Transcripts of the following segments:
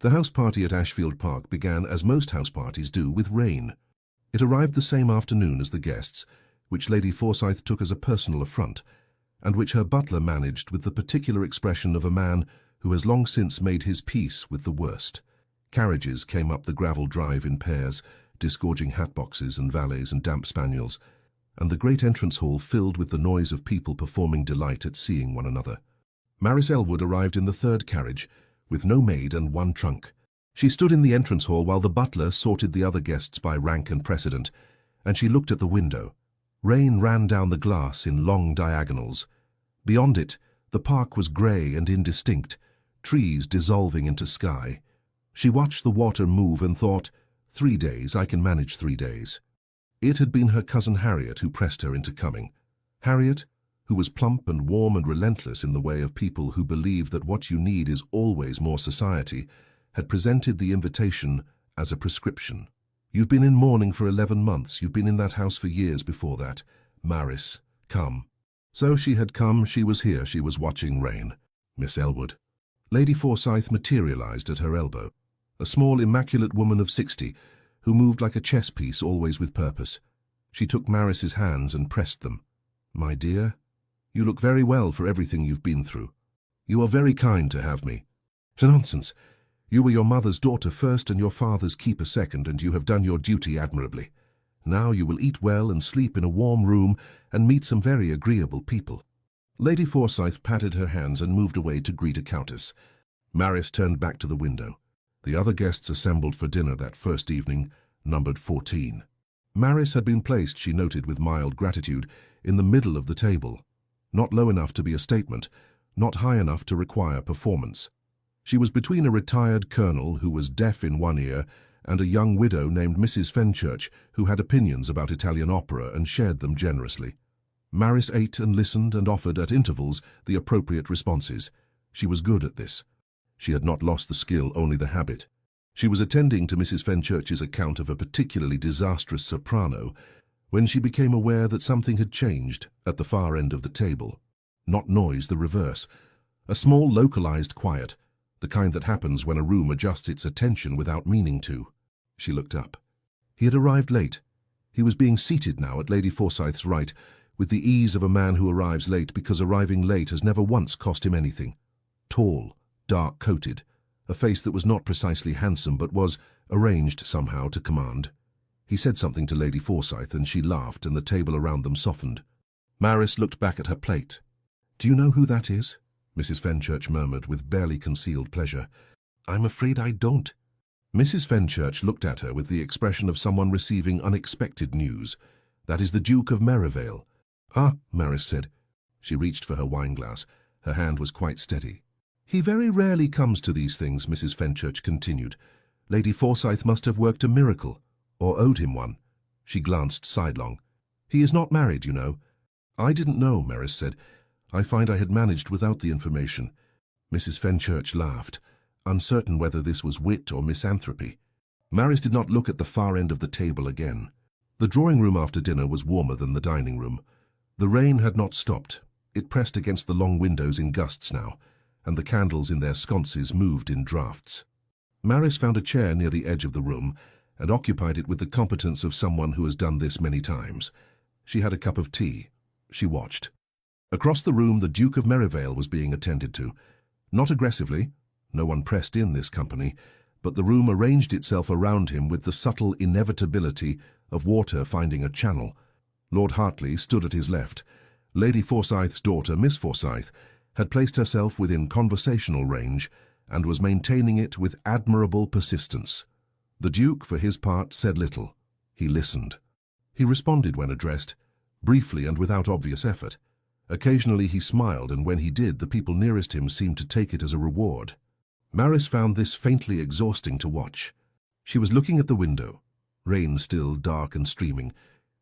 The house party at Ashfield Park began as most house parties do, with rain. It arrived the same afternoon as the guests, which Lady Forsyth took as a personal affront, and which her butler managed with the particular expression of a man who has long since made his peace with the worst. Carriages came up the gravel drive in pairs, disgorging hatboxes and valets and damp spaniels, and the great entrance hall filled with the noise of people performing delight at seeing one another. Maris Elwood arrived in the third carriage, with no maid and one trunk. She stood in the entrance hall while the butler sorted the other guests by rank and precedent, and she looked at the window. Rain ran down the glass in long diagonals. Beyond it, the park was grey and indistinct, trees dissolving into sky. She watched the water move and thought, 3 days, I can manage 3 days. It had been her cousin Harriet who pressed her into coming. Harriet, who was plump and warm and relentless in the way of people who believe that what you need is always more society, had presented the invitation as a prescription. You've been in mourning for 11 months. You've been in that house for years before that. Maris, come. So she had come, she was here, she was watching rain. Miss Elwood. Lady Forsyth materialized at her elbow, a small, immaculate woman of 60, who moved like a chess piece, always with purpose. She took Maris's hands and pressed them. My dear, you look very well for everything you've been through. You are very kind to have me. Nonsense. You were your mother's daughter first and your father's keeper second, and you have done your duty admirably. Now you will eat well and sleep in a warm room and meet some very agreeable people. Lady Forsyth patted her hands and moved away to greet a countess. Maris turned back to the window. The other guests assembled for dinner that first evening numbered 14. Maris had been placed, she noted with mild gratitude, in the middle of the table. Not low enough to be a statement, not high enough to require performance. She was between a retired colonel who was deaf in one ear and a young widow named Mrs. Fenchurch who had opinions about Italian opera and shared them generously. Maris ate and listened and offered at intervals the appropriate responses. She was good at this. She had not lost the skill, only the habit. She was attending to Mrs. Fenchurch's account of a particularly disastrous soprano when she became aware that something had changed at the far end of the table. Not noise, the reverse. A small localized quiet, the kind that happens when a room adjusts its attention without meaning to. She looked up. He had arrived late. He was being seated now at Lady Forsyth's right, with the ease of a man who arrives late because arriving late has never once cost him anything. Tall, dark-coated, a face that was not precisely handsome but was arranged somehow to command. He said something to Lady Forsyth and she laughed and the table around them softened. Maris looked back at her plate. "Do you know who that is?" Mrs. Fenchurch murmured with barely concealed pleasure. "I'm afraid I don't." Mrs. Fenchurch looked at her with the expression of someone receiving unexpected news. "That is the Duke of Maraveale." "Ah," Maris said. She reached for her wine-glass. Her hand was quite steady. "He very rarely comes to these things," Mrs. Fenchurch continued. "Lady Forsyth must have worked a miracle, or owed him one." She glanced sidelong. "He is not married, you know." "I didn't know," Maris said. "I find I had managed without the information." Mrs. Fenchurch laughed, uncertain whether this was wit or misanthropy. Maris did not look at the far end of the table again. The drawing-room after dinner was warmer than the dining-room. The rain had not stopped. It pressed against the long windows in gusts now, and the candles in their sconces moved in draughts. Maris found a chair near the edge of the room and occupied it with the competence of someone who has done this many times. She had a cup of tea. She watched. Across the room, the Duke of Maraveale was being attended to. Not aggressively. No one pressed in this company, but the room arranged itself around him with the subtle inevitability of water finding a channel. Lord Hartley stood at his left. Lady Forsyth's daughter, Miss Forsyth, had placed herself within conversational range and was maintaining it with admirable persistence. The Duke, for his part, said little. He listened. He responded when addressed, briefly and without obvious effort. Occasionally he smiled, and when he did, the people nearest him seemed to take it as a reward. Maris found this faintly exhausting to watch. She was looking at the window, rain still dark and streaming,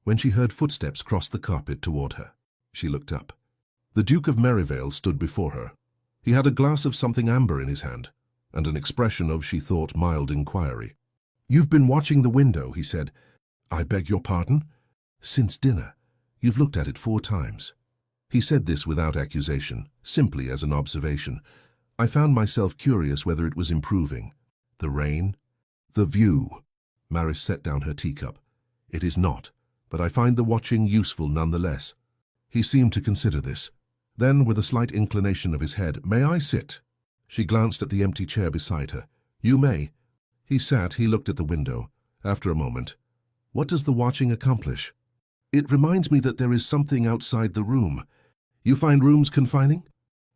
when she heard footsteps cross the carpet toward her. She looked up. The Duke of Maraveale stood before her. He had a glass of something amber in his hand, and an expression of, she thought, mild inquiry. "You've been watching the window," he said. "I beg your pardon?" "Since dinner. You've looked at it 4 times. He said this without accusation, simply as an observation. I found myself curious whether it was improving. The rain? The view. Maris set down her teacup. It is not, but I find the watching useful nonetheless. He seemed to consider this. Then, with a slight inclination of his head, "May I sit?" She glanced at the empty chair beside her. "You may." He sat, he looked at the window. After a moment, "What does the watching accomplish?" "It reminds me that there is something outside the room. You find rooms confining?"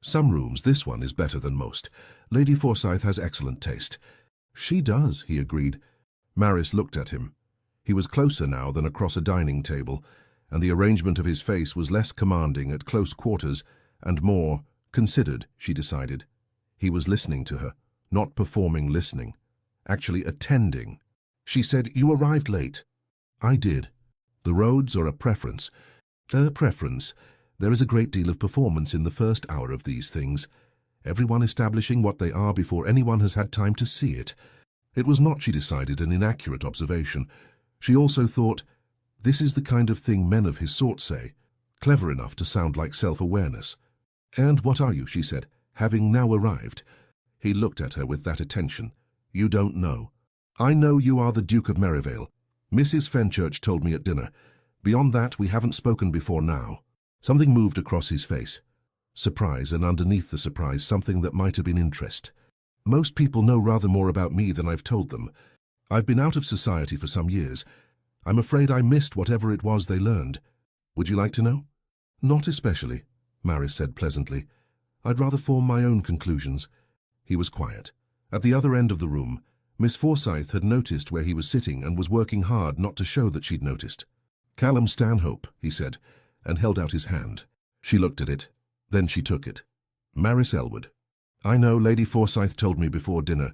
"Some rooms. This one is better than most. Lady Forsyth has excellent taste." "She does," he agreed. Maris looked at him. He was closer now than across a dining table, and the arrangement of his face was less commanding at close quarters and more considered, she decided. He was listening to her, not performing listening, actually attending. She said, "You arrived late." "I did." "The roads are a preference." "A preference. There is a great deal of performance in the first hour of these things, everyone establishing what they are before anyone has had time to see it." It was not, she decided, an inaccurate observation. She also thought, this is the kind of thing men of his sort say, clever enough to sound like self-awareness. "And what are you?" she said, "having now arrived?" He looked at her with that attention. "You don't know." "I know you are the Duke of Maraveale. Mrs. Fenchurch told me at dinner. Beyond that, we haven't spoken before now." Something moved across his face. Surprise, and underneath the surprise, something that might have been interest. "Most people know rather more about me than I've told them. I've been out of society for some years. I'm afraid I missed whatever it was they learned. Would you like to know?" "Not especially," Maris said pleasantly. "I'd rather form my own conclusions." He was quiet. At the other end of the room, Miss Forsyth had noticed where he was sitting and was working hard not to show that she'd noticed. "Callum Stanhope," he said, and held out his hand. She looked at it. Then she took it. "Maris Elwood. I know, Lady Forsyth told me before dinner.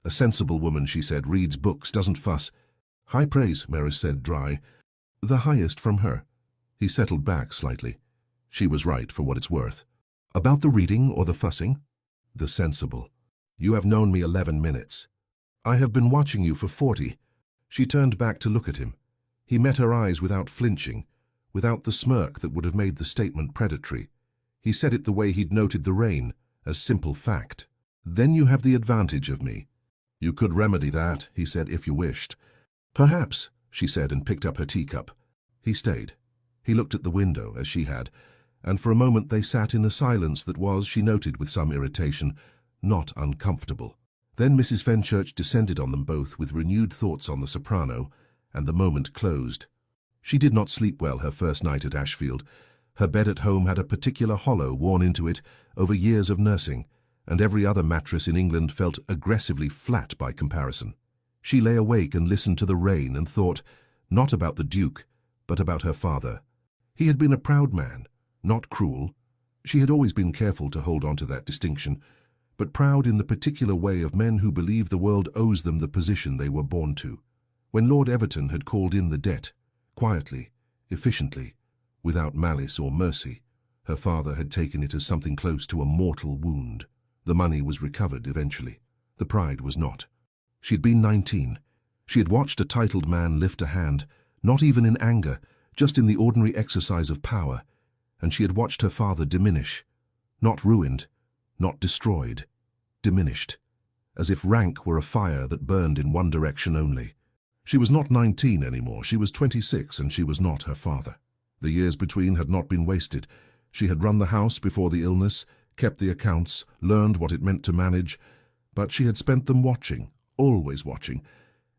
A sensible woman," she said, "reads books, doesn't fuss." "High praise," Maris said, dry. "The highest from her." He settled back slightly. She was right, for what it's worth. "About the reading or the fussing?" "The sensible. You have known me 11 minutes. I have been watching you for 40. She turned back to look at him. He met her eyes without flinching, without the smirk that would have made the statement predatory. He said it the way he'd noted the rain, as simple fact. "Then you have the advantage of me." "You could remedy that," he said, "if you wished." "Perhaps," she said, and picked up her teacup. He stayed. He looked at the window, as she had, and for a moment they sat in a silence that was, she noted with some irritation, not uncomfortable. Then Mrs. Fenchurch descended on them both with renewed thoughts on the soprano, and the moment closed. She did not sleep well her first night at Ashfield. Her bed at home had a particular hollow worn into it over years of nursing, and every other mattress in England felt aggressively flat by comparison. She lay awake and listened to the rain and thought, not about the Duke, but about her father. He had been a proud man, not cruel. She had always been careful to hold on to that distinction, but proud in the particular way of men who believe the world owes them the position they were born to. When Lord Everton had called in the debt, quietly, efficiently, without malice or mercy, her father had taken it as something close to a mortal wound. The money was recovered eventually. The pride was not. She had been 19. She had watched a titled man lift a hand, not even in anger, just in the ordinary exercise of power, and she had watched her father diminish, not ruined, not destroyed, diminished, as if rank were a fire that burned in one direction only. She was not 19 anymore, she was 26, and she was not her father. The years between had not been wasted. She had run the house before the illness, kept the accounts, learned what it meant to manage, but she had spent them watching, always watching,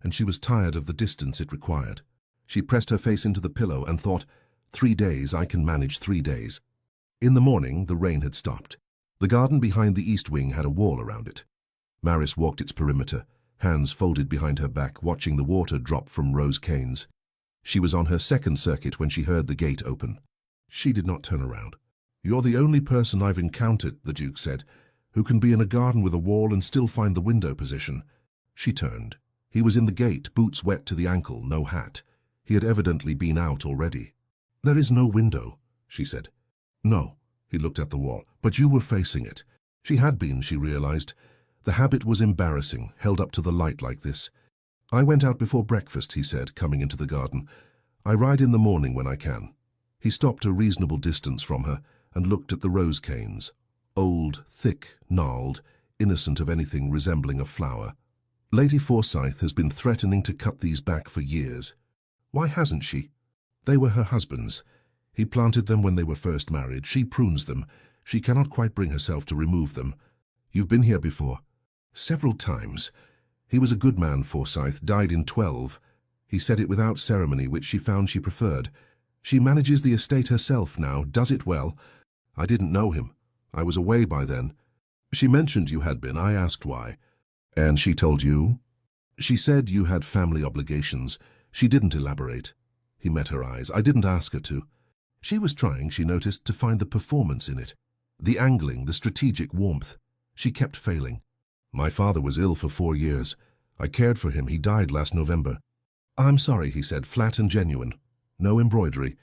and she was tired of the distance it required. She pressed her face into the pillow and thought, 3 days, I can manage 3 days. In the morning, the rain had stopped. The garden behind the east wing had a wall around it. Maris walked its perimeter, hands folded behind her back, watching the water drop from rose canes. She was on her second circuit when she heard the gate open. She did not turn around. "You're the only person I've encountered," the Duke said, "who can be in a garden with a wall and still find the window position." She turned. He was in the gate, boots wet to the ankle, no hat. He had evidently been out already. "There is no window," she said. "No." He looked at the wall. "But you were facing it." She had been, she realized. The habit was embarrassing, held up to the light like this. "I went out before breakfast," he said, coming into the garden. "I ride in the morning when I can." He stopped a reasonable distance from her and looked at the rose canes. Old, thick, gnarled, innocent of anything resembling a flower. Lady Forsyth has been threatening to cut these back for years. Why hasn't she? They were her husband's. He planted them when they were first married. She prunes them. She cannot quite bring herself to remove them. You've been here before. Several times. He was a good man, Forsyth, died in 12. He said it without ceremony, which she found she preferred. She manages the estate herself now, does it well. I didn't know him. I was away by then. She mentioned you had been. I asked why. And she told you? She said you had family obligations. She didn't elaborate. He met her eyes. I didn't ask her to. She was trying, she noticed, to find the performance in it. The angling, the strategic warmth. She kept failing. My father was ill for 4 years. I cared for him. He died last November. I'm sorry, he said, flat and genuine. No embroidery.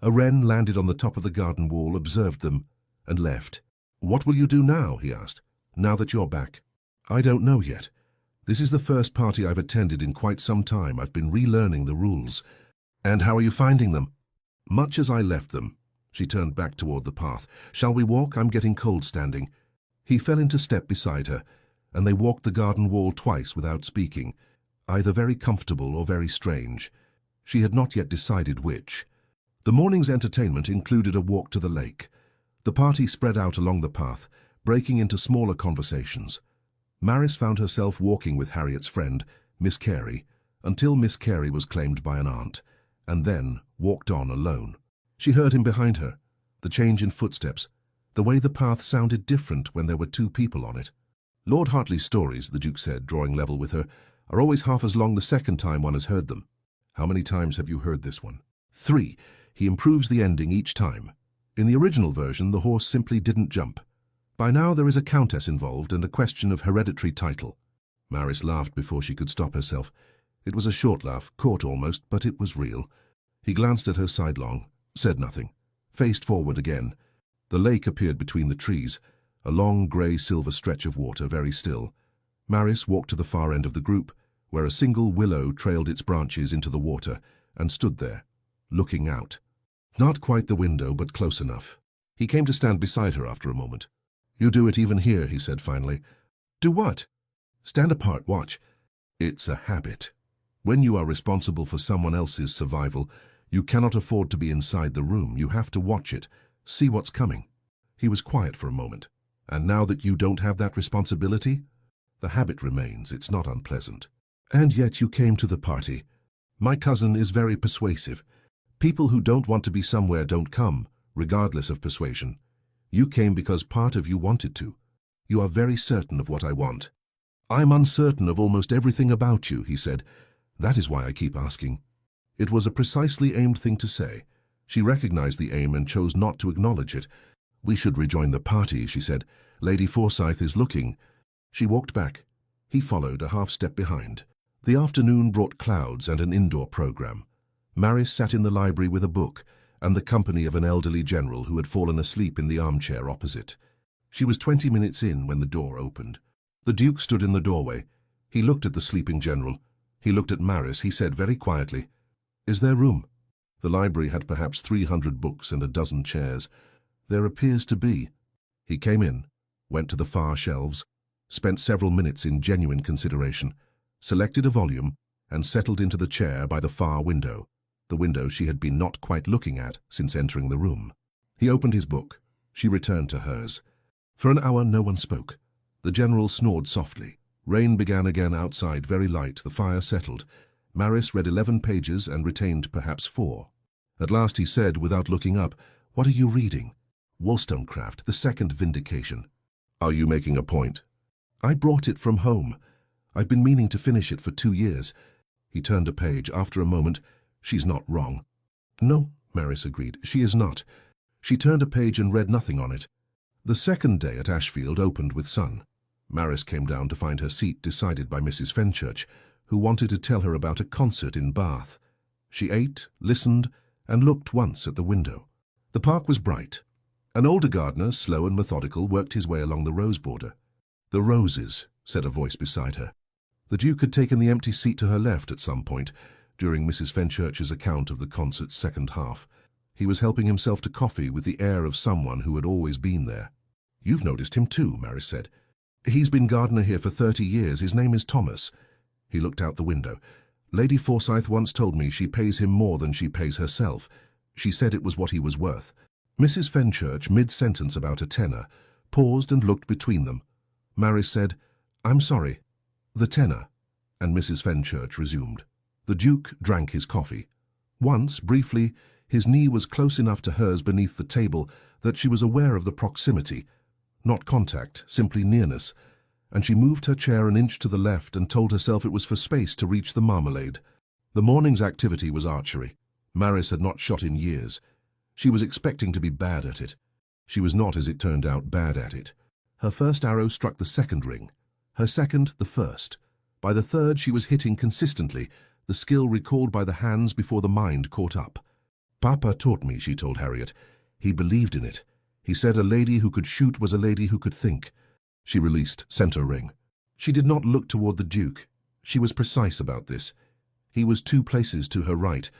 A wren landed on the top of the garden wall, observed them, and left. What will you do now, he asked, now that you're back? I don't know yet. This is the first party I've attended in quite some time. I've been relearning the rules. And how are you finding them? Much as I left them. She turned back toward the path. Shall we walk? I'm getting cold standing. He fell into step beside her, and they walked the garden wall twice without speaking, either very comfortable or very strange. She had not yet decided which. The morning's entertainment included a walk to the lake. The party spread out along the path, breaking into smaller conversations. Maris found herself walking with Harriet's friend, Miss Carey, until Miss Carey was claimed by an aunt, and then walked on alone. She heard him behind her, the change in footsteps, the way the path sounded different when there were 2 people on it. Lord Hartley's stories, the Duke said, drawing level with her, are always half as long the second time one has heard them. How many times have you heard this one? 3. He improves the ending each time. In the original version, the horse simply didn't jump. By now there is a countess involved and a question of hereditary title. Maris laughed before she could stop herself. It was a short laugh, caught almost, but it was real. He glanced at her sidelong, said nothing, faced forward again. The lake appeared between the trees, a long grey-silver stretch of water, very still. Maris walked to the far end of the group, where a single willow trailed its branches into the water, and stood there, looking out. Not quite the window, but close enough. He came to stand beside her after a moment. You do it even here, he said finally. Do what? Stand apart, watch. It's a habit. When you are responsible for someone else's survival, you cannot afford to be inside the room. You have to watch it, see what's coming. He was quiet for a moment. And now that you don't have that responsibility, the habit remains. It's not unpleasant. And yet you came to the party. My cousin is very persuasive. People who don't want to be somewhere don't come, regardless of persuasion. You came because part of you wanted to. You are very certain of what I want. I'm uncertain of almost everything about you, he said. That is why I keep asking. It was a precisely aimed thing to say. She recognized the aim and chose not to acknowledge it. We should rejoin the party, she said. Lady Forsyth is looking. She walked back. He followed, a half-step behind. The afternoon brought clouds and an indoor program. Maris sat in the library with a book and the company of an elderly general who had fallen asleep in the armchair opposite. She was 20 minutes in when the door opened. The Duke stood in the doorway. He looked at the sleeping general. He looked at Maris. He said very quietly, "Is there room?" The library had perhaps 300 books and a dozen chairs. There appears to be. He came in, went to the far shelves, spent several minutes in genuine consideration, selected a volume, and settled into the chair by the far window, the window she had been not quite looking at since entering the room. He opened his book. She returned to hers. For an hour no one spoke. The general snored softly. Rain began again outside, very light. The fire settled. Maris read 11 pages and retained perhaps 4. At last he said, without looking up, "What are you reading?" "Wollstonecraft, The Second Vindication." "Are you making a point?" "I brought it from home. I've been meaning to finish it for 2 years." He turned a page. After a moment, "She's not wrong." "No," Maris agreed, "she is not." She turned a page and read nothing on it. The second day at Ashfield opened with sun. Maris came down to find her seat decided by Mrs. Fenchurch, who wanted to tell her about a concert in Bath. She ate, listened, and looked once at the window. The park was bright. An older gardener, slow and methodical, worked his way along the rose border. "The roses," said a voice beside her. The Duke had taken the empty seat to her left at some point during Mrs. Fenchurch's account of the concert's second half. He was helping himself to coffee with the air of someone who had always been there. "You've noticed him too," Maris said. "He's been gardener here for 30 years. His name is Thomas. He looked out the window. Lady Forsyth once told me she pays him more than she pays herself. She said it was what he was worth. Mrs. Fenchurch, mid-sentence about a tenner, paused and looked between them. Maris said, "I'm sorry." "The tenner," and Mrs. Fenchurch resumed. The Duke drank his coffee. Once, briefly, his knee was close enough to hers beneath the table that she was aware of the proximity, not contact, simply nearness, and she moved her chair an inch to the left and told herself it was for space to reach the marmalade. The morning's activity was archery. Maris had not shot in years. She was expecting to be bad at it. She was not, as it turned out, bad at it. Her first arrow struck the second ring, her second the first. By the third she was hitting consistently, the skill recalled by the hands before the mind caught up. "Papa taught me," she told Harriet. "He believed in it. He said a lady who could shoot was a lady who could think." She released, center ring. She did not look toward the Duke. She was precise about this. He was 2 places to her right.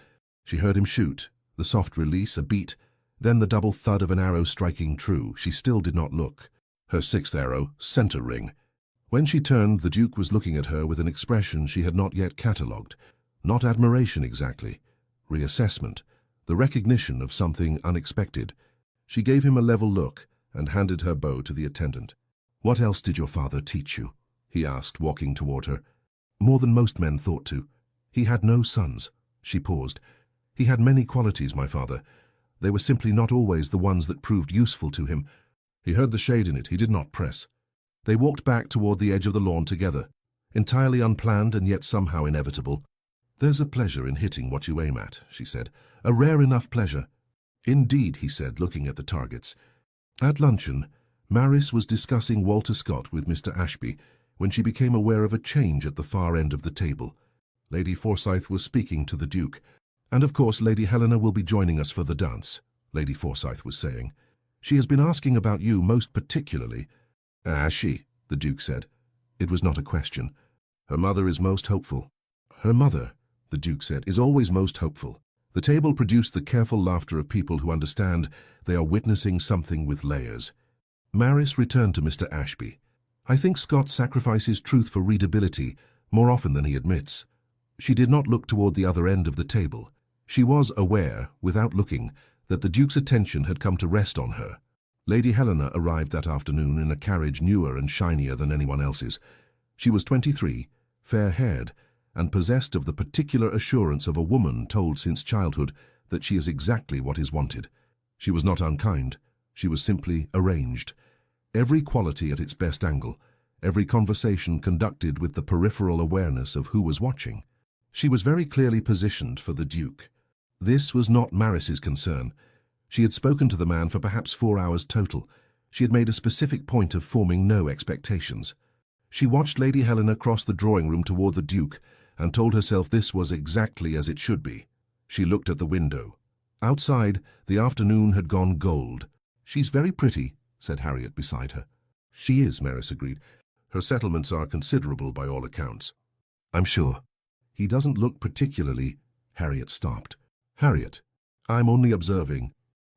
She heard him shoot, the soft release, a beat, then the double thud of an arrow striking true. She still did not look. Her 6th arrow, center ring. When she turned, the Duke was looking at her with an expression she had not yet catalogued. Not admiration exactly. Reassessment. The recognition of something unexpected. She gave him a level look and handed her bow to the attendant. "What else did your father teach you?" he asked, walking toward her. "More than most men thought to. He had no sons." She paused. "He had many qualities, my father. They were simply not always the ones that proved useful to him." He heard the shade in it. He did not press. They walked back toward the edge of the lawn together, entirely unplanned and yet somehow inevitable. "There's a pleasure in hitting what you aim at," she said. "A rare enough pleasure." "Indeed," he said, looking at the targets. At luncheon, Maris was discussing Walter Scott with Mr. Ashby when she became aware of a change at the far end of the table. Lady Forsyth was speaking to the Duke. "And of course Lady Helena will be joining us for the dance," Lady Forsyth was saying. "She has been asking about you most particularly." "Has she?" the Duke said. It was not a question. "Her mother is most hopeful." "Her mother," the Duke said, "is always most hopeful." The table produced the careful laughter of people who understand they are witnessing something with layers. Maris returned to Mr. Ashby. "I think Scott sacrifices truth for readability more often than he admits." She did not look toward the other end of the table. She was aware, without looking, that the Duke's attention had come to rest on her. Lady Helena arrived that afternoon in a carriage newer and shinier than anyone else's. She was 23, fair-haired, and possessed of the particular assurance of a woman told since childhood that she is exactly what is wanted. She was not unkind. She was simply arranged. Every quality at its best angle, every conversation conducted with the peripheral awareness of who was watching. She was very clearly positioned for the Duke. This was not Maris's concern. She had spoken to the man for perhaps 4 hours total. She had made a specific point of forming no expectations. She watched Lady Helena cross the drawing room toward the Duke and told herself this was exactly as it should be. She looked at the window. Outside, the afternoon had gone gold. "She's very pretty," said Harriet beside her. "She is," Maris agreed. "Her settlements are considerable by all accounts." "I'm sure." "He doesn't look particularly—" Harriet stopped. "Harriet, I'm only observing."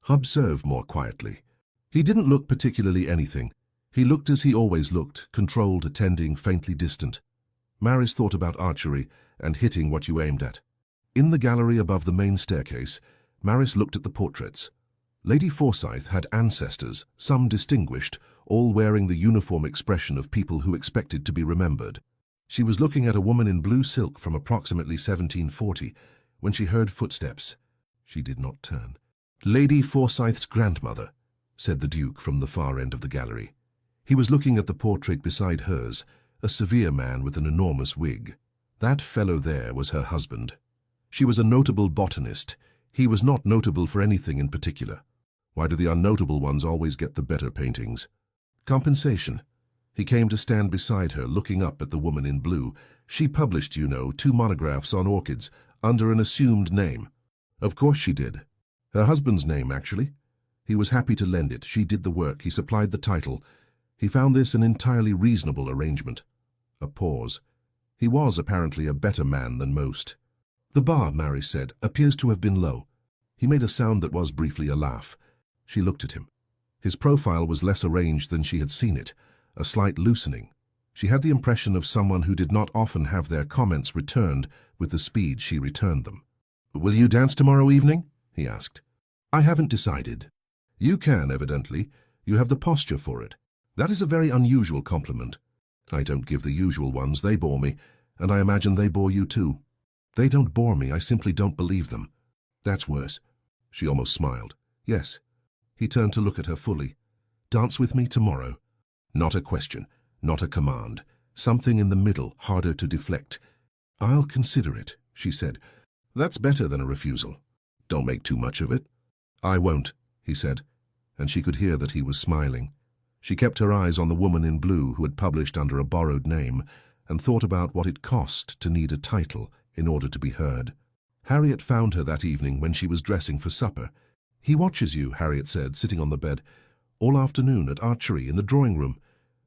"Observe more quietly." "He didn't look particularly anything. He looked as he always looked, controlled, attending, faintly distant." Maris thought about archery and hitting what you aimed at. In the gallery above the main staircase, Maris looked at the portraits. Lady Forsyth had ancestors, some distinguished, all wearing the uniform expression of people who expected to be remembered. She was looking at a woman in blue silk from approximately 1740 when she heard footsteps. She did not turn. "Lady Forsyth's grandmother," said the Duke from the far end of the gallery. He was looking at the portrait beside hers, a severe man with an enormous wig. That fellow there was her husband. She was a notable botanist. He was not notable for anything in particular. Why do the unnotable ones always get the better paintings? Compensation. He came to stand beside her, looking up at the woman in blue. She published, 2 monographs on orchids, under an assumed name. Of course she did. Her husband's name, actually. He was happy to lend it. She did the work. He supplied the title. He found this an entirely reasonable arrangement. A pause. He was apparently a better man than most. "The bar," Maris said, "appears to have been low." He made a sound that was briefly a laugh. She looked at him. His profile was less arranged than she had seen it, a slight loosening. She had the impression of someone who did not often have their comments returned with the speed she returned them. "Will you dance tomorrow evening?" he asked. "I haven't decided." "You can, evidently. You have the posture for it. That is a very unusual compliment." "I don't give the usual ones. They bore me, and I imagine they bore you too." "They don't bore me. I simply don't believe them." "That's worse." She almost smiled. "Yes." He turned to look at her fully. "Dance with me tomorrow." Not a question, not a command. Something in the middle, harder to deflect. "I'll consider it," she said. "That's better than a refusal. Don't make too much of it." "I won't," he said, and she could hear that he was smiling. She kept her eyes on the woman in blue who had published under a borrowed name and thought about what it cost to need a title in order to be heard. Harriet found her that evening when she was dressing for supper. "He watches you," Harriet said, sitting on the bed, "all afternoon at archery in the drawing-room.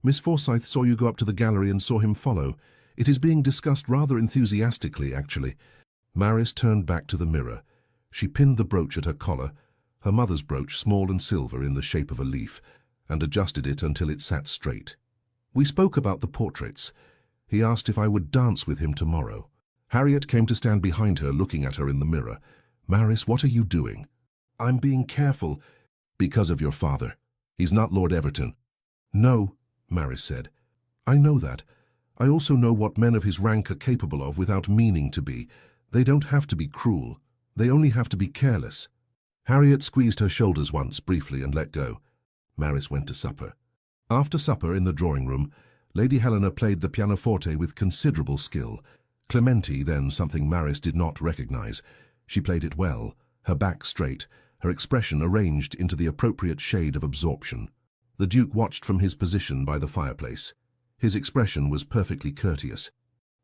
Miss Forsyth saw you go up to the gallery and saw him follow. It is being discussed rather enthusiastically, actually." Maris turned back to the mirror. She pinned the brooch at her collar, her mother's brooch, small and silver in the shape of a leaf, and adjusted it until it sat straight. "We spoke about the portraits. He asked if I would dance with him tomorrow." Harriet came to stand behind her, looking at her in the mirror. "Maris, what are you doing?" "I'm being careful." "Because of your father. He's not Lord Everton." "No," Maris said. "I know that. I also know what men of his rank are capable of without meaning to be. They don't have to be cruel. They only have to be careless." Harriet squeezed her shoulders once, briefly, and let go. Maris went to supper. After supper, in the drawing-room, Lady Helena played the pianoforte with considerable skill. Clementi, then something Maris did not recognize. She played it well, her back straight, her expression arranged into the appropriate shade of absorption. The Duke watched from his position by the fireplace. His expression was perfectly courteous.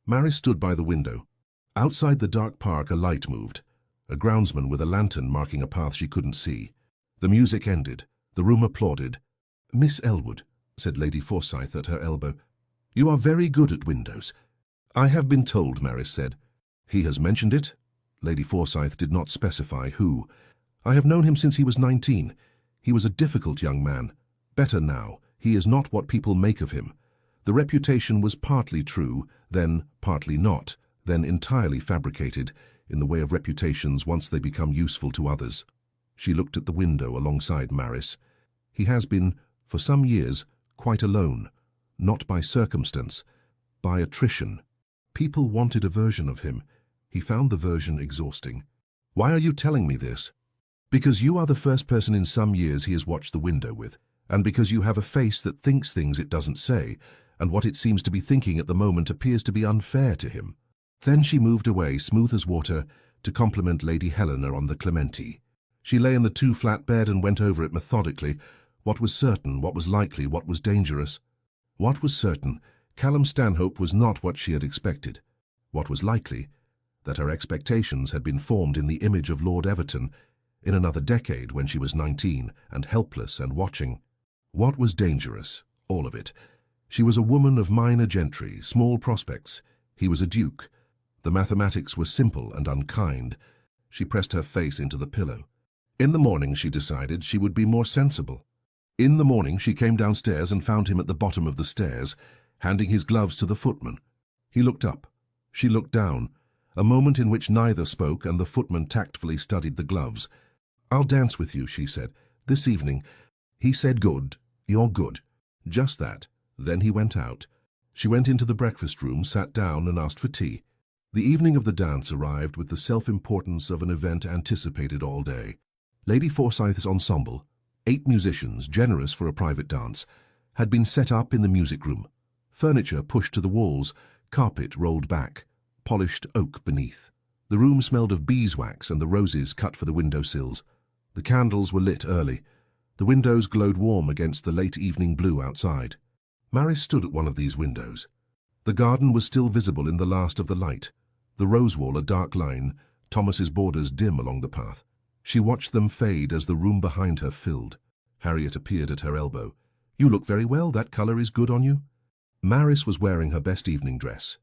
Maris stood by the window. Outside the dark park, a light moved, a groundsman with a lantern marking a path she couldn't see. The music ended. The room applauded. "Miss Elwood," said Lady Forsyth at her elbow, "you are very good at windows." "I have been told," Maris said. "He has mentioned it?" Lady Forsyth did not specify who. "I have known him since he was 19. He was a difficult young man. Better now. He is not what people make of him. The reputation was partly true, then partly not, then entirely fabricated, in the way of reputations once they become useful to others." She looked at the window alongside Maris. "He has been, for some years, quite alone, not by circumstance, by attrition. People wanted a version of him. He found the version exhausting." "Why are you telling me this?" "Because you are the first person in some years he has watched the window with, and because you have a face that thinks things it doesn't say, and what it seems to be thinking at the moment appears to be unfair to him." Then she moved away, smooth as water, to compliment Lady Helena on the Clementi. She lay in the two-flat bed and went over it methodically. What was certain, what was likely, what was dangerous. What was certain, Callum Stanhope was not what she had expected. What was likely, that her expectations had been formed in the image of Lord Everton, in another decade when she was 19 and helpless and watching. What was dangerous? All of it. She was a woman of minor gentry, small prospects. He was a duke. The mathematics were simple and unkind. She pressed her face into the pillow. In the morning, she decided, she would be more sensible. In the morning, she came downstairs and found him at the bottom of the stairs, handing his gloves to the footman. He looked up. She looked down, a moment in which neither spoke, and the footman tactfully studied the gloves. "I'll dance with you," she said, "this evening." He said, "Good. You're good." Just that. Then he went out. She went into the breakfast room, sat down, and asked for tea. The evening of the dance arrived with the self-importance of an event anticipated all day. Lady Forsyth's ensemble, 8 musicians, generous for a private dance, had been set up in the music room. Furniture pushed to the walls, carpet rolled back, polished oak beneath. The room smelled of beeswax and the roses cut for the window-sills. The candles were lit early. The windows glowed warm against the late evening blue outside. Maris stood at one of these windows. The garden was still visible in the last of the light, the rose wall a dark line, Thomas's borders dim along the path. She watched them fade as the room behind her filled. Harriet appeared at her elbow. "You look very well. That colour is good on you." Maris was wearing her best evening dress.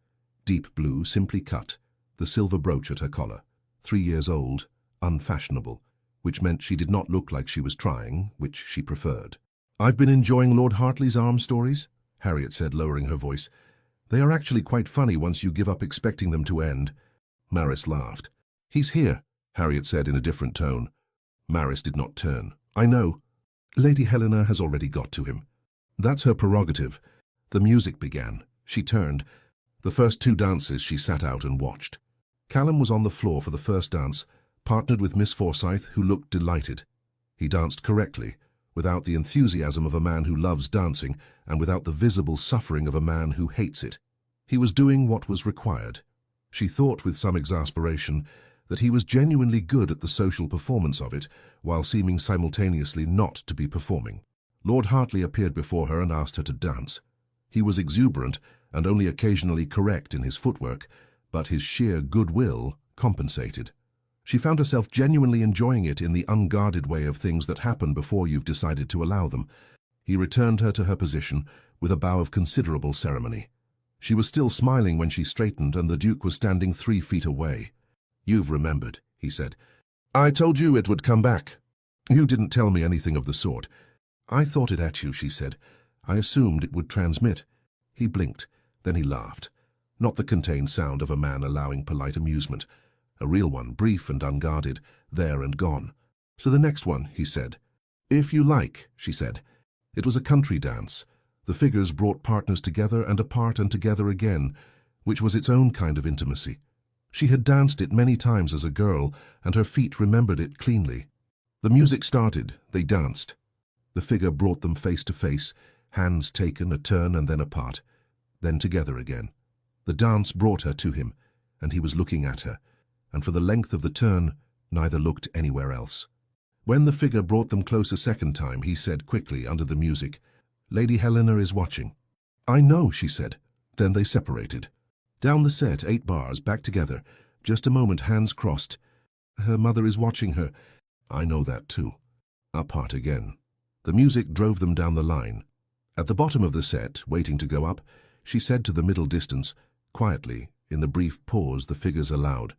Deep blue, simply cut, the silver brooch at her collar. 3 years old, unfashionable, which meant she did not look like she was trying, which she preferred. "I've been enjoying Lord Hartley's arm stories," Harriet said, lowering her voice. "They are actually quite funny once you give up expecting them to end." Maris laughed. "He's here," Harriet said in a different tone. Maris did not turn. "I know. Lady Helena has already got to him. That's her prerogative." The music began. She turned. The first two dances she sat out and watched. Callum was on the floor for the first dance, partnered with Miss Forsyth, who looked delighted. He danced correctly, without the enthusiasm of a man who loves dancing and without the visible suffering of a man who hates it. He was doing what was required. She thought with some exasperation that he was genuinely good at the social performance of it, while seeming simultaneously not to be performing. Lord Hartley appeared before her and asked her to dance. He was exuberant and only occasionally correct in his footwork, but his sheer goodwill compensated. She found herself genuinely enjoying it in the unguarded way of things that happen before you've decided to allow them. He returned her to her position with a bow of considerable ceremony. She was still smiling when she straightened, and the Duke was standing 3 feet away. "You've remembered," he said. "I told you it would come back." "You didn't tell me anything of the sort." "I thought it at you," she said. "I assumed it would transmit." He blinked. Then he laughed. Not the contained sound of a man allowing polite amusement. A real one, brief and unguarded, there and gone. "To the next one," he said. "If you like," she said. It was a country dance. The figures brought partners together and apart and together again, which was its own kind of intimacy. She had danced it many times as a girl, and her feet remembered it cleanly. The music started. They danced. The figure brought them face to face, hands taken, a turn and then apart, then together again. The dance brought her to him, and he was looking at her, and for the length of the turn, neither looked anywhere else. When the figure brought them close a second time, he said quickly under the music, "Lady Helena is watching." "I know," she said. Then they separated. Down the set, 8 bars, back together. Just a moment, hands crossed. "Her mother is watching her." "I know that too." Apart again. The music drove them down the line. At the bottom of the set, waiting to go up, she said to the middle distance, quietly, in the brief pause the figures allowed,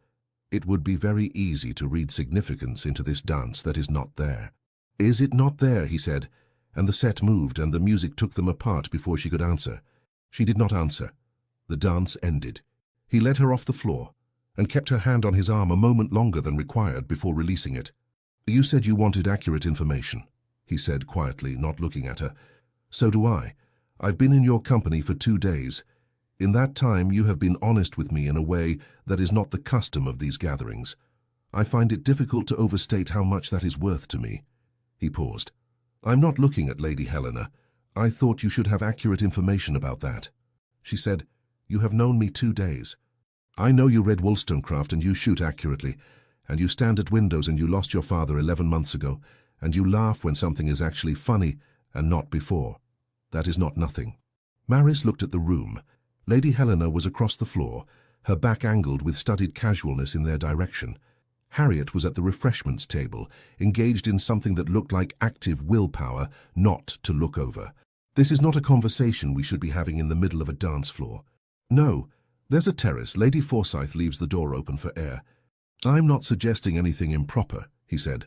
"It would be very easy to read significance into this dance that is not there." "Is it not there?" he said, and the set moved and the music took them apart before she could answer. She did not answer. The dance ended. He led her off the floor and kept her hand on his arm a moment longer than required before releasing it. "You said you wanted accurate information," he said quietly, not looking at her. "So do I. I've been in your company for 2 days. In that time you have been honest with me in a way that is not the custom of these gatherings. I find it difficult to overstate how much that is worth to me." He paused. "I'm not looking at Lady Helena. I thought you should have accurate information about that." She said, "You have known me 2 days. I know you read Wollstonecraft and you shoot accurately, and you stand at windows and you lost your father 11 months ago, and you laugh when something is actually funny and not before. That is not nothing." Maris looked at the room. Lady Helena was across the floor, her back angled with studied casualness in their direction. Harriet was at the refreshments table, engaged in something that looked like active willpower not to look over. "This is not a conversation we should be having in the middle of a dance floor." "No, there's a terrace. Lady Forsyth leaves the door open for air." "I'm not suggesting anything improper," he said,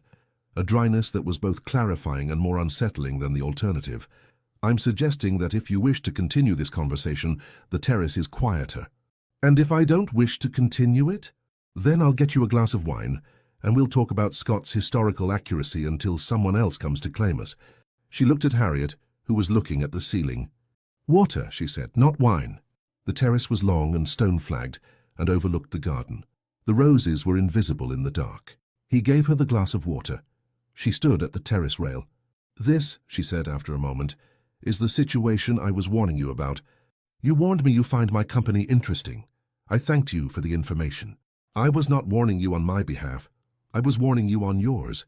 a dryness that was both clarifying and more unsettling than the alternative. "I'm suggesting that if you wish to continue this conversation, the terrace is quieter." "And if I don't wish to continue it?" "Then I'll get you a glass of wine, and we'll talk about Scott's historical accuracy until someone else comes to claim us." She looked at Harriet, who was looking at the ceiling. "Water," she said, "not wine." The terrace was long and stone-flagged and overlooked the garden. The roses were invisible in the dark. He gave her the glass of water. She stood at the terrace rail. "This," she said after a moment, "is the situation I was warning you about. You warned me you find my company interesting. I thanked you for the information. I was not warning you on my behalf. I was warning you on yours."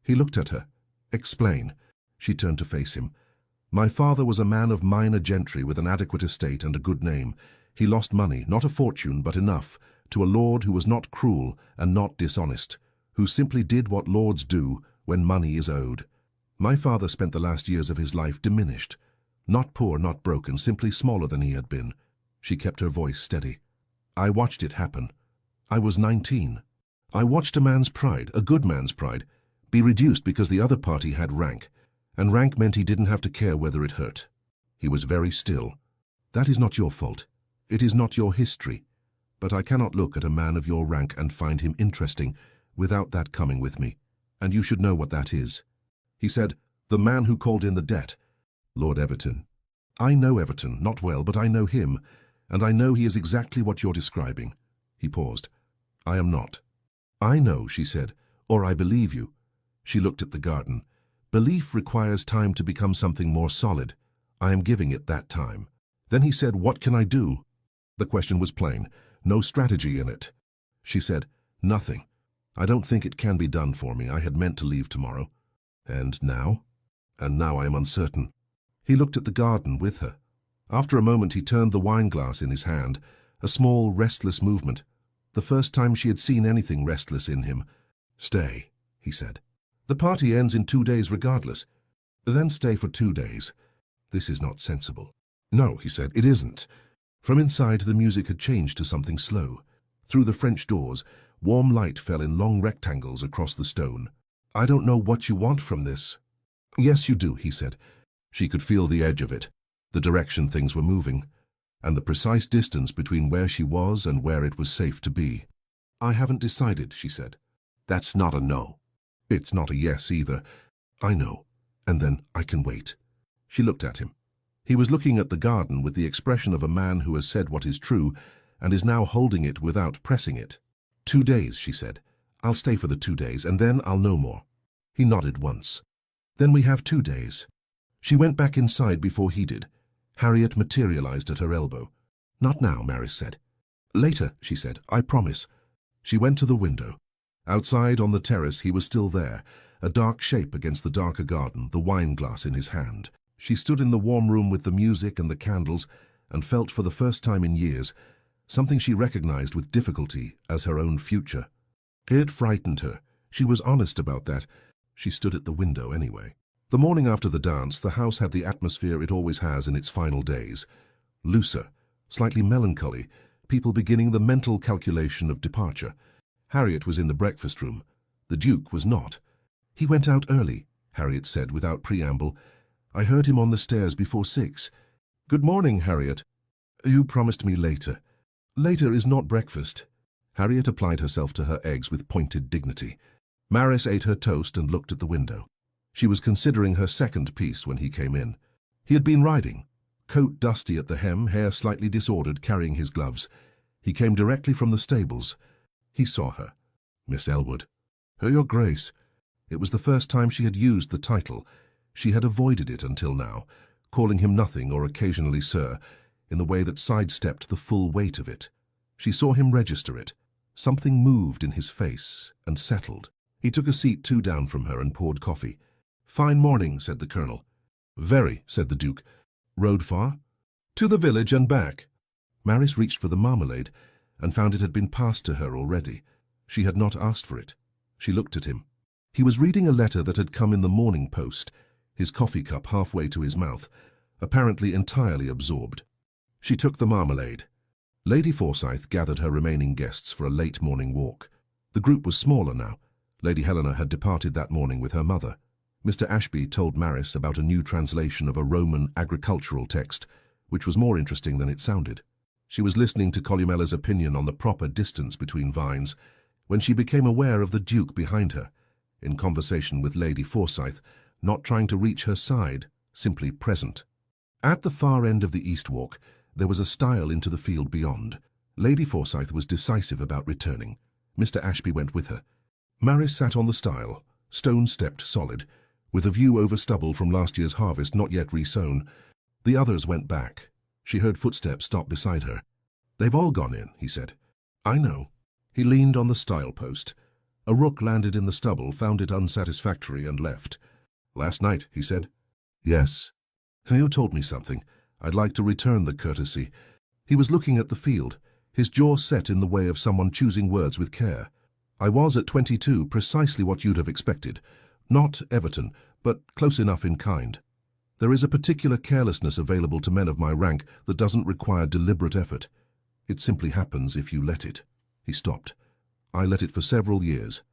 He looked at her. "Explain." She turned to face him. "My father was a man of minor gentry with an adequate estate and a good name. He lost money, not a fortune, but enough, to a lord who was not cruel and not dishonest, who simply did what lords do when money is owed. My father spent the last years of his life diminished, not poor, not broken, simply smaller than he had been." She kept her voice steady. "I watched it happen. I was 19. I watched a man's pride, a good man's pride, be reduced because the other party had rank, and rank meant he didn't have to care whether it hurt. He was very still. "That is not your fault. It is not your history. But I cannot look at a man of your rank and find him interesting without that coming with me, and you should know what that is." He said, "The man who called in the debt." "Lord Everton." "I know Everton, not well, but I know him, and I know he is exactly what you're describing." He paused. "I am not." "I know," she said, "or I believe you." She looked at the garden. "Belief requires time to become something more solid. I am giving it that time." Then he said, "What can I do?" The question was plain. No strategy in it. She said, "Nothing. I don't think it can be done for me. I had meant to leave tomorrow." "And now?" "And now I am uncertain." He looked at the garden with her. After a moment he turned the wineglass in his hand, a small, restless movement. The first time she had seen anything restless in him. "Stay," he said. "The party ends in 2 days regardless." "Then stay for 2 days." "This is not sensible." "No," he said, "it isn't." From inside the music had changed to something slow. Through the French doors, warm light fell in long rectangles across the stone. "I don't know what you want from this." "Yes, you do," he said. She could feel the edge of it, the direction things were moving, and the precise distance between where she was and where it was safe to be. "I haven't decided," she said. "That's not a no." "It's not a yes either. I know, and then I can wait." She looked at him. He was looking at the garden with the expression of a man who has said what is true and is now holding it without pressing it. 2 days, she said. "I'll stay for the 2 days, and then I'll know more." He nodded once. "Then we have 2 days." She went back inside before he did. Harriet materialized at her elbow. "Not now," Maris said. "Later," she said. "I promise." She went to the window. Outside on the terrace he was still there, a dark shape against the darker garden, the wine-glass in his hand. She stood in the warm room with the music and the candles and felt for the first time in years something she recognized with difficulty as her own future. It frightened her. She was honest about that. She stood at the window anyway. The morning after the dance, the house had the atmosphere it always has in its final days. Looser, slightly melancholy, people beginning the mental calculation of departure. Harriet was in the breakfast room. The Duke was not. "He went out early," Harriet said without preamble. "I heard him on the stairs before 6. "Good morning, Harriet." "You promised me later." "Later is not breakfast." Harriet applied herself to her eggs with pointed dignity. Maris ate her toast and looked at the window. She was considering her second piece when he came in. He had been riding, coat dusty at the hem, hair slightly disordered, carrying his gloves. He came directly from the stables. He saw her. "Miss Elwood." "Your Grace." It was the first time she had used the title. She had avoided it until now, calling him nothing or occasionally sir, in the way that sidestepped the full weight of it. She saw him register it. Something moved in his face and settled. He took a seat 2 down from her and poured coffee. "Fine morning," said the Colonel. "Very," said the Duke. "Rode far?" "To the village and back." Maris reached for the marmalade and found it had been passed to her already. She had not asked for it. She looked at him. He was reading a letter that had come in the Morning Post, his coffee cup halfway to his mouth, apparently entirely absorbed. She took the marmalade. Lady Forsyth gathered her remaining guests for a late morning walk. The group was smaller now. Lady Helena had departed that morning with her mother. Mr. Ashby told Maris about a new translation of a Roman agricultural text, which was more interesting than it sounded. She was listening to Columella's opinion on the proper distance between vines, when she became aware of the Duke behind her, in conversation with Lady Forsyth, not trying to reach her side, simply present. At the far end of the East Walk, there was a stile into the field beyond. Lady Forsyth was decisive about returning. Mr. Ashby went with her. Maris sat on the stile, stone-stepped solid, with a view over stubble from last year's harvest not yet resown. The others went back. She heard footsteps stop beside her. "They've all gone in," he said. "I know." He leaned on the stile post. A rook landed in the stubble, found it unsatisfactory, and left. "Last night," he said. "Yes." "You told me something. I'd like to return the courtesy." He was looking at the field, his jaw set in the way of someone choosing words with care. "I was at 22 precisely what you'd have expected. Not Everton, but close enough in kind. There is a particular carelessness available to men of my rank that doesn't require deliberate effort. It simply happens if you let it." He stopped. "I let it for several years."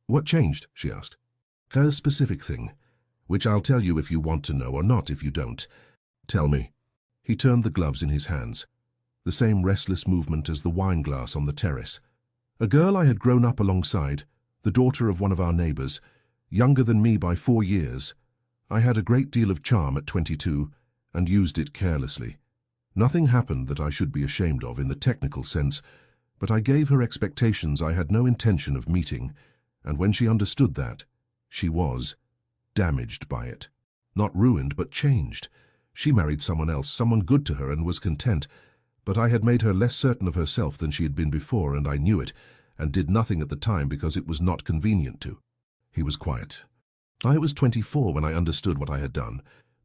"What changed?" she asked. "A specific thing, which I'll tell you if you want to know or not if you don't." "Tell me." He turned the gloves in his hands. The same restless movement as the wine glass on the terrace. A girl I had grown up alongside, the daughter of one of our neighbours, younger than me by 4 years. I had a great deal of charm at 22 and used it carelessly. Nothing happened that I should be ashamed of in the technical sense, but I gave her expectations I had no intention of meeting, and when she understood that, she was damaged by it. Not ruined, but changed. She married someone else, someone good to her, and was content, but I had made her less certain of herself than she had been before, and I knew it, and did nothing at the time because it was not convenient to. He was quiet. I was 24 when I understood what I had done.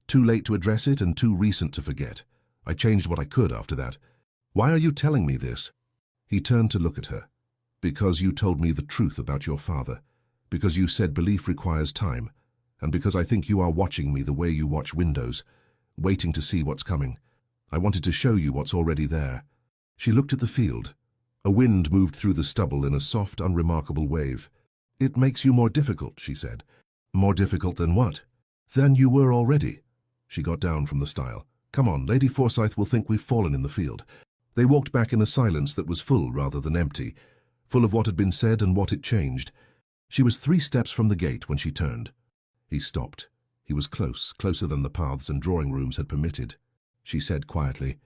Too late to address it and too recent to forget. I changed what I could after that. Why are you telling me this? He turned to look at her. Because you told me the truth about your father. Because you said belief requires time. And because I think you are watching me the way you watch windows, waiting to see what's coming. I wanted to show you what's already there. She looked at the field. A wind moved through the stubble in a soft, unremarkable wave. It makes you more difficult, she said. More difficult than what? Than you were already. She got down from the stile. Come on, Lady Forsyth will think we've fallen in the field. They walked back in a silence that was full rather than empty, full of what had been said and what it changed. She was 3 steps from the gate when she turned. He stopped. He was close, closer than the paths and drawing rooms had permitted. She said quietly,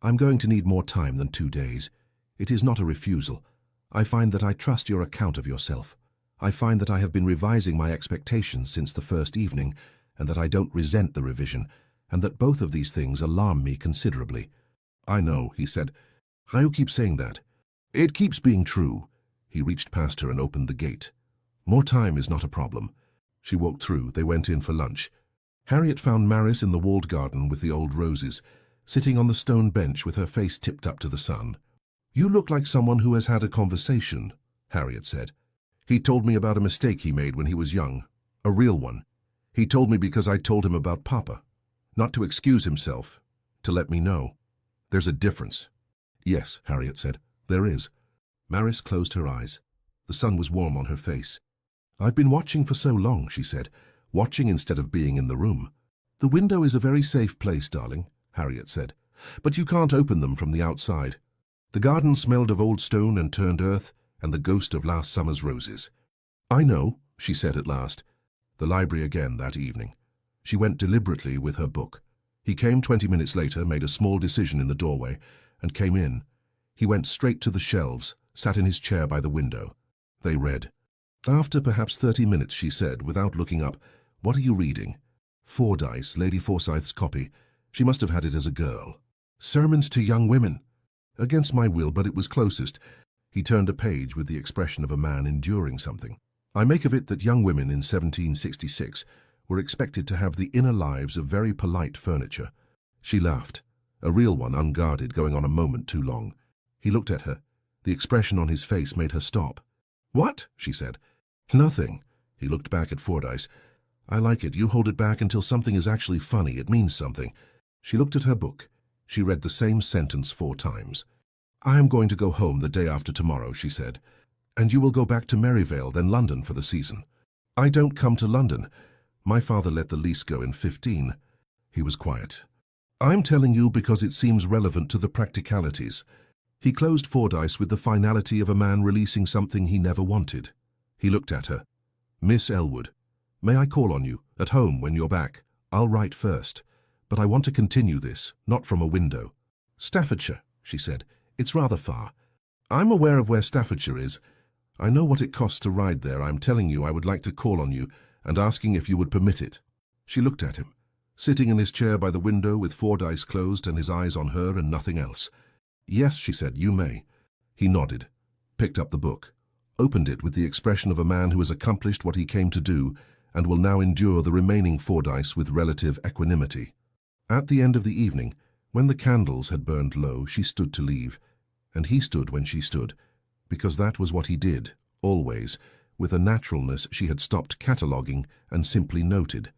I'm going to need more time than 2 days. It is not a refusal. I find that I trust your account of yourself. I find that I have been revising my expectations since the first evening, and that I don't resent the revision, and that both of these things alarm me considerably. I know, he said. How you keep saying that? It keeps being true. He reached past her and opened the gate. More time is not a problem. She walked through. They went in for lunch. Harriet found Maris in the walled garden with the old roses, sitting on the stone bench with her face tipped up to the sun. You look like someone who has had a conversation, Harriet said. He told me about a mistake he made when he was young. A real one. He told me because I told him about Papa. Not to excuse himself, to let me know. There's a difference. Yes, Harriet said. There is. Maris closed her eyes. The sun was warm on her face. I've been watching for so long, she said, watching instead of being in the room. The window is a very safe place, darling, Harriet said, but you can't open them from the outside. The garden smelled of old stone and turned earth and the ghost of last summer's roses. I know, she said at last. The library again that evening. She went deliberately with her book. He came 20 minutes later, made a small decision in the doorway, and came in. He went straight to the shelves, sat in his chair by the window. They read. After perhaps 30 minutes, she said, without looking up, What are you reading? Fordyce, Lady Forsyth's copy. She must have had it as a girl. Sermons to Young Women. Against my will, but it was closest. He turned a page with the expression of a man enduring something. I make of it that young women in 1766 were expected to have the inner lives of very polite furniture. She laughed, a real one, unguarded, going on a moment too long. He looked at her. The expression on his face made her stop. What? She said. Nothing. He looked back at Fordyce. I like it. You hold it back until something is actually funny. It means something. She looked at her book. She read the same sentence 4 times. I am going to go home the day after tomorrow, she said. And you will go back to Maraveale, then London for the season. I don't come to London. My father let the lease go in 15. He was quiet. I'm telling you because it seems relevant to the practicalities. He closed Fordyce with the finality of a man releasing something he never wanted. He looked at her. Miss Elwood, may I call on you, at home when you're back? I'll write first. But I want to continue this, not from a window. Staffordshire, she said. It's rather far. I'm aware of where Staffordshire is. I know what it costs to ride there. I'm telling you I would like to call on you and asking if you would permit it. She looked at him, sitting in his chair by the window with Fordyce closed and his eyes on her and nothing else. Yes, she said, you may. He nodded, picked up the book, opened it with the expression of a man who has accomplished what he came to do and will now endure the remaining Fordyce with relative equanimity. At the end of the evening, when the candles had burned low, she stood to leave, and he stood when she stood, because that was what he did, always, with a naturalness she had stopped cataloguing and simply noted,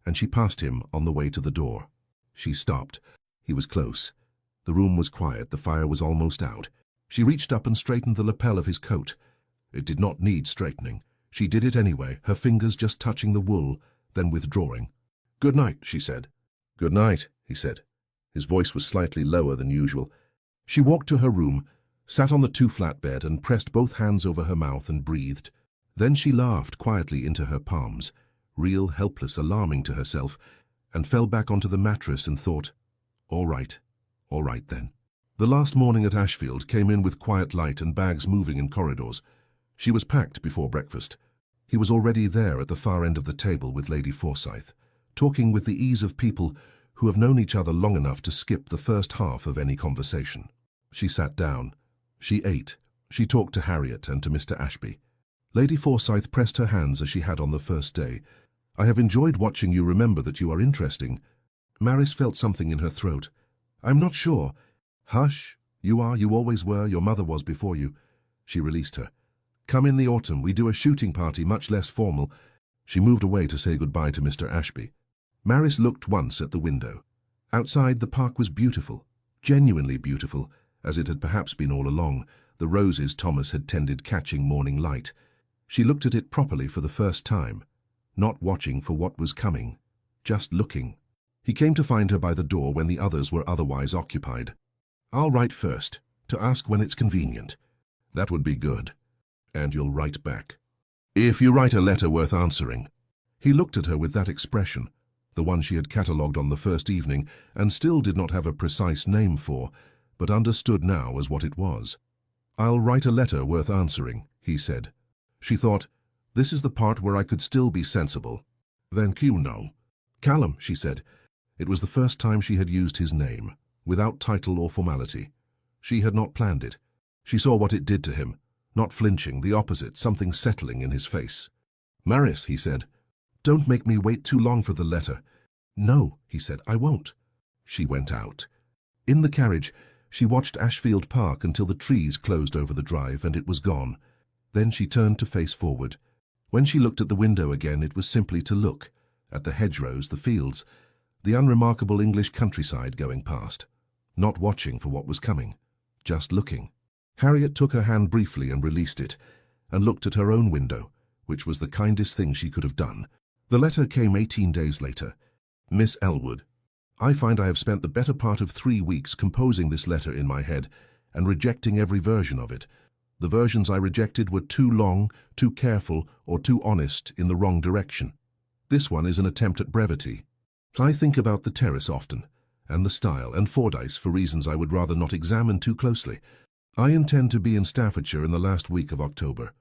and she passed him on the way to the door. She stopped. He was close. The room was quiet, the fire was almost out. She reached up and straightened the lapel of his coat. It did not need straightening. She did it anyway, her fingers just touching the wool, then withdrawing. Good night, she said. Good night, he said. His voice was slightly lower than usual. She walked to her room, sat on the two-flat bed and pressed both hands over her mouth and breathed. Then she laughed quietly into her palms, real, helpless, alarming to herself, and fell back onto the mattress and thought, all right then. The last morning at Ashfield came in with quiet light and bags moving in corridors. She was packed before breakfast. He was already there at the far end of the table with Lady Forsyth, talking with the ease of people who have known each other long enough to skip the first half of any conversation. She sat down. She ate. She talked to Harriet and to Mr. Ashby. Lady Forsyth pressed her hands as she had on the first day. I have enjoyed watching you remember that you are interesting. Maris felt something in her throat. I'm not sure. Hush. You are, you always were, your mother was before you. She released her. Come in the autumn, we do a shooting party, much less formal. She moved away to say goodbye to Mr. Ashby. Maris looked once at the window. Outside, the park was beautiful, genuinely beautiful, as it had perhaps been all along, the roses Thomas had tended catching morning light. She looked at it properly for the first time, not watching for what was coming, just looking. He came to find her by the door when the others were otherwise occupied. I'll write first, to ask when it's convenient. That would be good. And you'll write back. If you write a letter worth answering. He looked at her with that expression, the one she had catalogued on the first evening and still did not have a precise name for, but understood now as what it was. I'll write a letter worth answering, he said. She thought, this is the part where I could still be sensible. Then you know. Callum, she said. It was the first time she had used his name, without title or formality. She had not planned it. She saw what it did to him, not flinching, the opposite, something settling in his face. Maris, he said, don't make me wait too long for the letter. No, he said, I won't. She went out. In the carriage, she watched Ashfield Park until the trees closed over the drive and it was gone. Then she turned to face forward. When she looked at the window again, it was simply to look, at the hedgerows, the fields, the unremarkable English countryside going past, not watching for what was coming, just looking. Harriet took her hand briefly and released it, and looked at her own window, which was the kindest thing she could have done. The letter came 18 days later. Miss Elwood, I find I have spent the better part of 3 weeks composing this letter in my head and rejecting every version of it. The versions I rejected were too long, too careful, or too honest in the wrong direction. This one is an attempt at brevity. I think about the terrace often, and the style, and Fordyce for reasons I would rather not examine too closely. I intend to be in Staffordshire in the last week of October.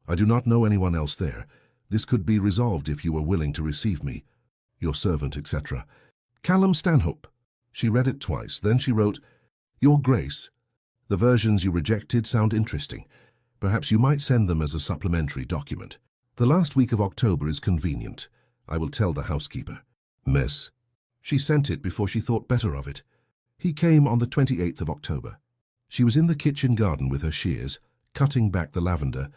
I do not know anyone else there. This could be resolved if you were willing to receive me. Your servant, etc. Callum Stanhope. She read it twice, then she wrote, Your Grace. The versions you rejected sound interesting. Perhaps you might send them as a supplementary document. The last week of October is convenient. I will tell the housekeeper. Miss. She sent it before she thought better of it. He came on the 28th of October. She was in the kitchen garden with her shears, cutting back the lavender,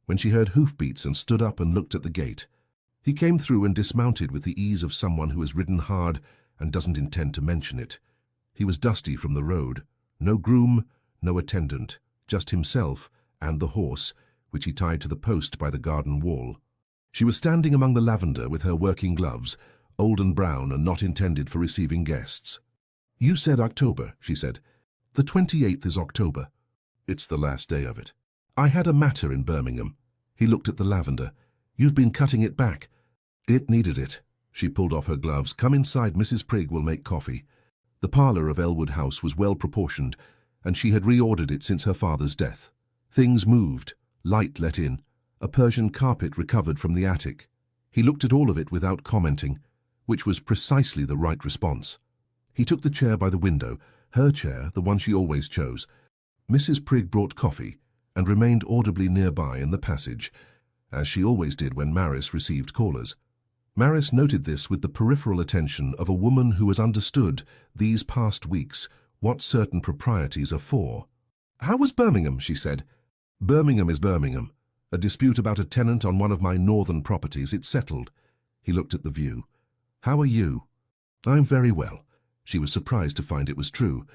when she heard hoofbeats and stood up and looked at the gate. He came through and dismounted with the ease of someone who has ridden hard and doesn't intend to mention it. He was dusty from the road. No groom, no attendant, just himself and the horse, which he tied to the post by the garden wall. She was standing among the lavender with her working gloves, old and brown and not intended for receiving guests. You said October, she said. The 28th is October. It's the last day of it. I had a matter in Birmingham. He looked at the lavender. You've been cutting it back. It needed it. She pulled off her gloves. Come inside, Mrs. Prigg will make coffee. The parlour of Elwood House was well proportioned, and she had reordered it since her father's death. Things moved, light let in, a Persian carpet recovered from the attic. He looked at all of it without commenting, which was precisely the right response. He took the chair by the window, her chair, the one she always chose. Mrs. Prigg brought coffee and remained audibly nearby in the passage, as she always did when Maris received callers. Maris noted this with the peripheral attention of a woman who has understood, these past weeks, what certain proprieties are for. How was Birmingham, she said. Birmingham is Birmingham. A dispute about a tenant on one of my northern properties. It's settled. He looked at the view. How are you? I'm very well. She was surprised to find it was true.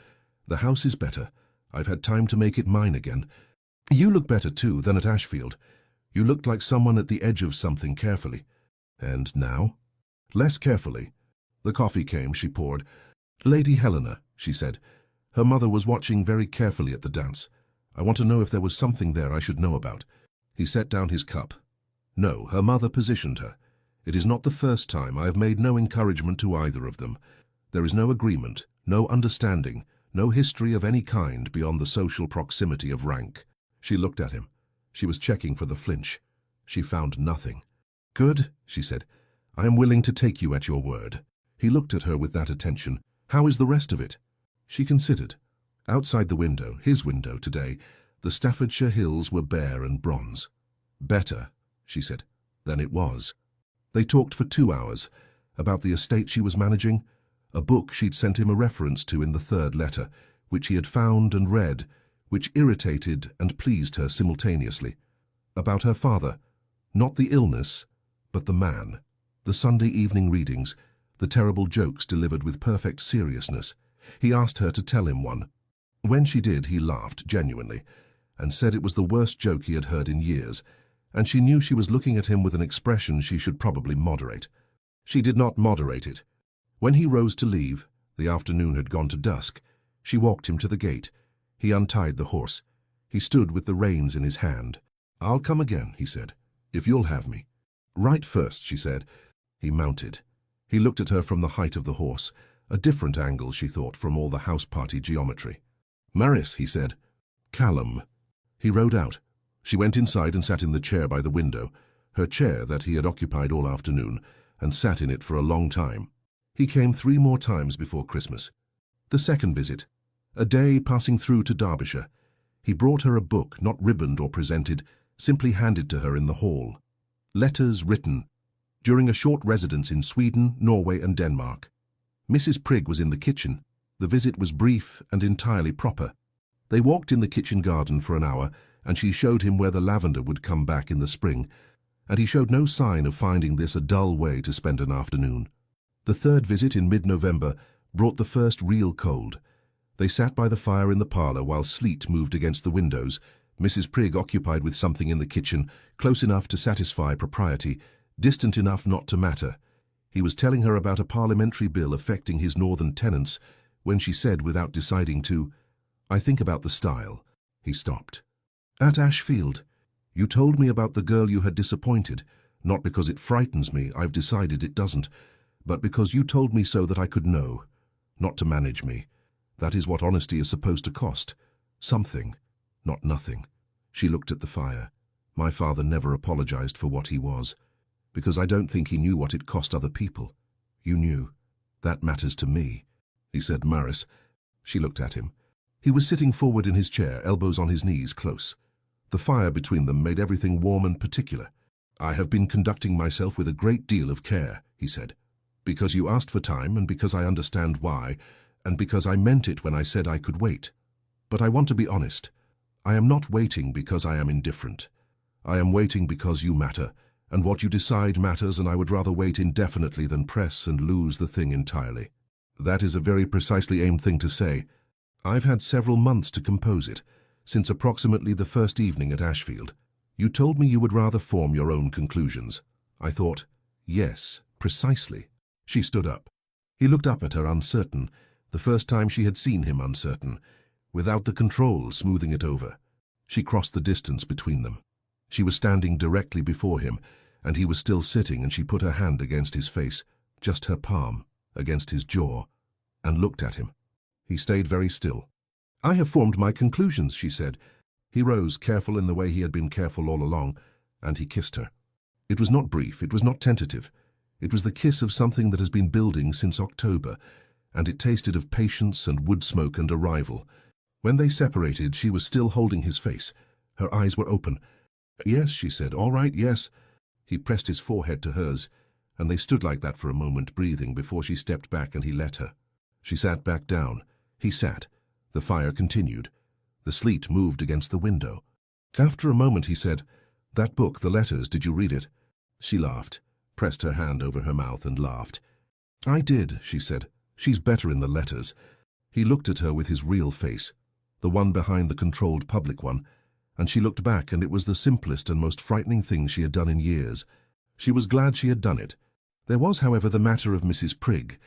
The house is better. I've had time to make it mine again. You look better too than at Ashfield. You looked like someone at the edge of something carefully. And now? Less carefully. The coffee came, she poured. "Lady Helena," she said. "Her mother was watching very carefully at the dance. I want to know if there was something there I should know about." He set down his cup. "No, her mother positioned her. It is not the first time. I have made no encouragement to either of them. There is no agreement, no understanding, no history of any kind beyond the social proximity of rank." She looked at him. She was checking for the flinch. She found nothing. "Good," she said. "I am willing to take you at your word." He looked at her with that attention. "How is the rest of it?" She considered. Outside the window, his window today, the Staffordshire hills were bare and bronze. "Better," she said, "than it was." They talked for 2 hours, about the estate she was managing, a book she'd sent him a reference to in the third letter, which he had found and read, which irritated and pleased her simultaneously. About her father, not the illness, but the man, the Sunday evening readings, the terrible jokes delivered with perfect seriousness. He asked her to tell him one. When she did, he laughed genuinely, and said it was the worst joke he had heard in years, and she knew she was looking at him with an expression she should probably moderate. She did not moderate it. When he rose to leave, the afternoon had gone to dusk, she walked him to the gate. He untied the horse. He stood with the reins in his hand. "I'll come again," he said, "if you'll have me." "Right first," she said. He mounted. He looked at her from the height of the horse, a different angle, she thought, from all the house-party geometry. "Maris," he said. "Callum." He rode out. She went inside and sat in the chair by the window, her chair that he had occupied all afternoon, and sat in it for a long time. He came 3 more times before Christmas. The second visit, a day passing through to Derbyshire. He brought her a book, not ribboned or presented, simply handed to her in the hall. Letters written during a short residence in Sweden, Norway and Denmark. Mrs. Prigg was in the kitchen. The visit was brief and entirely proper. They walked in the kitchen garden for an hour, and she showed him where the lavender would come back in the spring, and he showed no sign of finding this a dull way to spend an afternoon. The third visit in mid-November brought the first real cold. They sat by the fire in the parlour while sleet moved against the windows, Mrs. Prigg occupied with something in the kitchen, close enough to satisfy propriety, distant enough not to matter. He was telling her about a parliamentary bill affecting his northern tenants, when she said, without deciding to, "I think about the style." He stopped. "At Ashfield, you told me about the girl you had disappointed, not because it frightens me, I've decided it doesn't, but because you told me so that I could know, not to manage me. That is what honesty is supposed to cost. Something, not nothing." She looked at the fire. "My father never apologized for what he was, because I don't think he knew what it cost other people. You knew. That matters to me," he said. "Maris." She looked at him. He was sitting forward in his chair, elbows on his knees, close. The fire between them made everything warm and particular. "I have been conducting myself with a great deal of care," he said, "because you asked for time and because I understand why, and because I meant it when I said I could wait. But I want to be honest. I am not waiting because I am indifferent. I am waiting because you matter, and what you decide matters, and I would rather wait indefinitely than press and lose the thing entirely." "That is a very precisely aimed thing to say. I've had several months to compose it, since approximately the first evening at Ashfield. You told me you would rather form your own conclusions. I thought, yes, precisely." She stood up. He looked up at her, uncertain, the first time she had seen him uncertain, without the control smoothing it over. She crossed the distance between them. She was standing directly before him, and he was still sitting, and she put her hand against his face, just her palm, against his jaw, and looked at him. He stayed very still. "I have formed my conclusions," she said. He rose, careful in the way he had been careful all along, and he kissed her. It was not brief, it was not tentative. It was the kiss of something that has been building since October, and it tasted of patience and wood smoke and arrival. When they separated, she was still holding his face. Her eyes were open. "Yes," she said, "all right, yes." He pressed his forehead to hers, and they stood like that for a moment, breathing, before she stepped back and he let her. She sat back down. He sat. The fire continued. The sleet moved against the window. After a moment he said, "That book, the letters, did you read it?" She laughed, pressed her hand over her mouth and laughed. "I did," she said. "She's better in the letters." He looked at her with his real face, the one behind the controlled public one, and she looked back, and it was the simplest and most frightening thing she had done in years. She was glad she had done it. There was, however, the matter of Mrs. Prigg,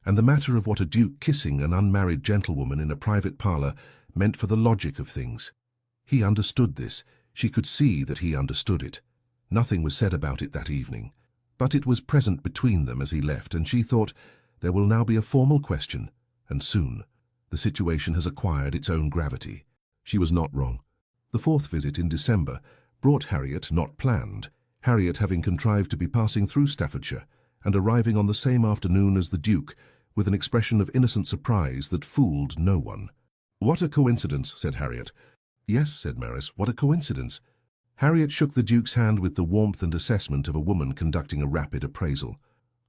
and the matter of what a duke kissing an unmarried gentlewoman in a private parlour meant for the logic of things. He understood this. She could see that he understood it. Nothing was said about it that evening, but it was present between them as he left, and she thought, there will now be a formal question, and soon. The situation has acquired its own gravity. She was not wrong. The fourth visit in December brought Harriet not planned, Harriet having contrived to be passing through Staffordshire and arriving on the same afternoon as the Duke, with an expression of innocent surprise that fooled no one. "What a coincidence," said Harriet. "Yes," said Maris, "what a coincidence." Harriet shook the Duke's hand with the warmth and assessment of a woman conducting a rapid appraisal.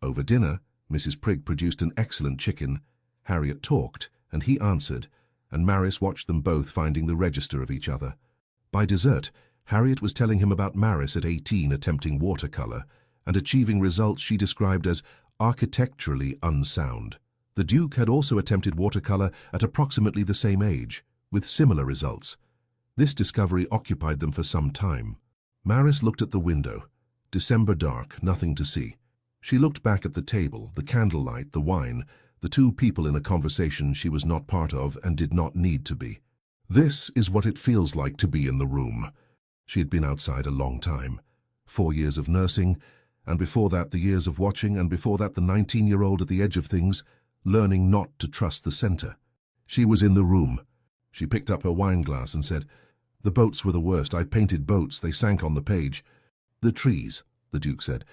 Over dinner, Mrs. Prigg produced an excellent chicken. Harriet talked, and he answered, and Maris watched them both finding the register of each other. By dessert, Harriet was telling him about Maris at 18 attempting watercolour and achieving results she described as architecturally unsound. The Duke had also attempted watercolour at approximately the same age, with similar results. This discovery occupied them for some time. Maris looked at the window. December dark, nothing to see. She looked back at the table, the candlelight, the wine, the two people in a conversation she was not part of and did not need to be. This is what it feels like to be in the room. She had been outside a long time. 4 years of nursing, and before that the years of watching, and before that the 19-year-old at the edge of things, learning not to trust the centre. She was in the room. She picked up her wine glass and said, "The boats were the worst. I painted boats. They sank on the page." "The trees," the Duke said.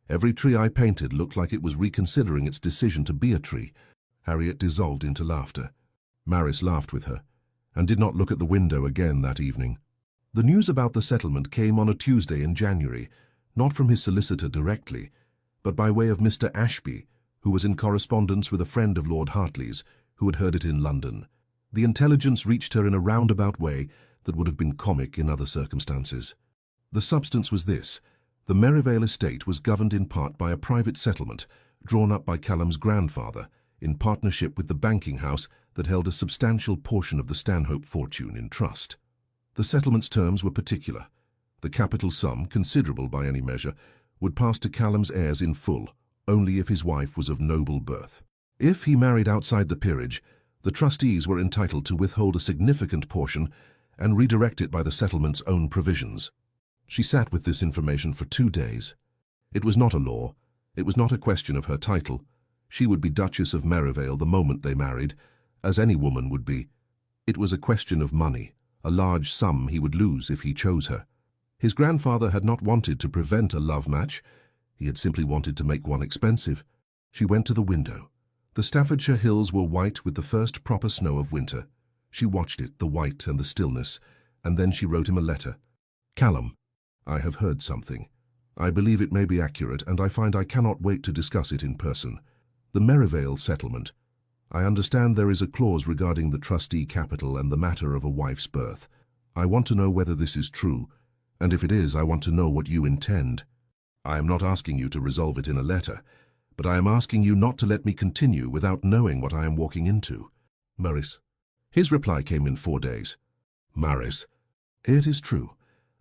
"Every tree I painted looked like it was reconsidering its decision to be a tree." Harriet dissolved into laughter. Maris laughed with her, and did not look at the window again that evening. The news about the settlement came on a Tuesday in January, not from his solicitor directly, but by way of Mr. Ashby, who was in correspondence with a friend of Lord Hartley's, who had heard it in London. The intelligence reached her in a roundabout way that would have been comic in other circumstances. The substance was this. The Maraveale estate was governed in part by a private settlement, drawn up by Callum's grandfather, in partnership with the banking house that held a substantial portion of the Stanhope fortune in trust. The settlement's terms were particular. The capital sum, considerable by any measure, would pass to Callum's heirs in full, only if his wife was of noble birth. If he married outside the peerage, the trustees were entitled to withhold a significant portion and redirect it by the settlement's own provisions. She sat with this information for 2 days. It was not a law. It was not a question of her title. She would be Duchess of Maraveale the moment they married, as any woman would be. It was a question of money, a large sum he would lose if he chose her. His grandfather had not wanted to prevent a love match. He had simply wanted to make one expensive. She went to the window. The Staffordshire hills were white with the first proper snow of winter. She watched it, the white and the stillness, and then she wrote him a letter. "Callum, I have heard something. I believe it may be accurate, and I find I cannot wait to discuss it in person. The Maraveale settlement. I understand there is a clause regarding the trustee capital and the matter of a wife's birth. I want to know whether this is true, and if it is, I want to know what you intend. I am not asking you to resolve it in a letter, but I am asking you not to let me continue without knowing what I am walking into. Maris." His reply came in 4 days. Maris. "It is true.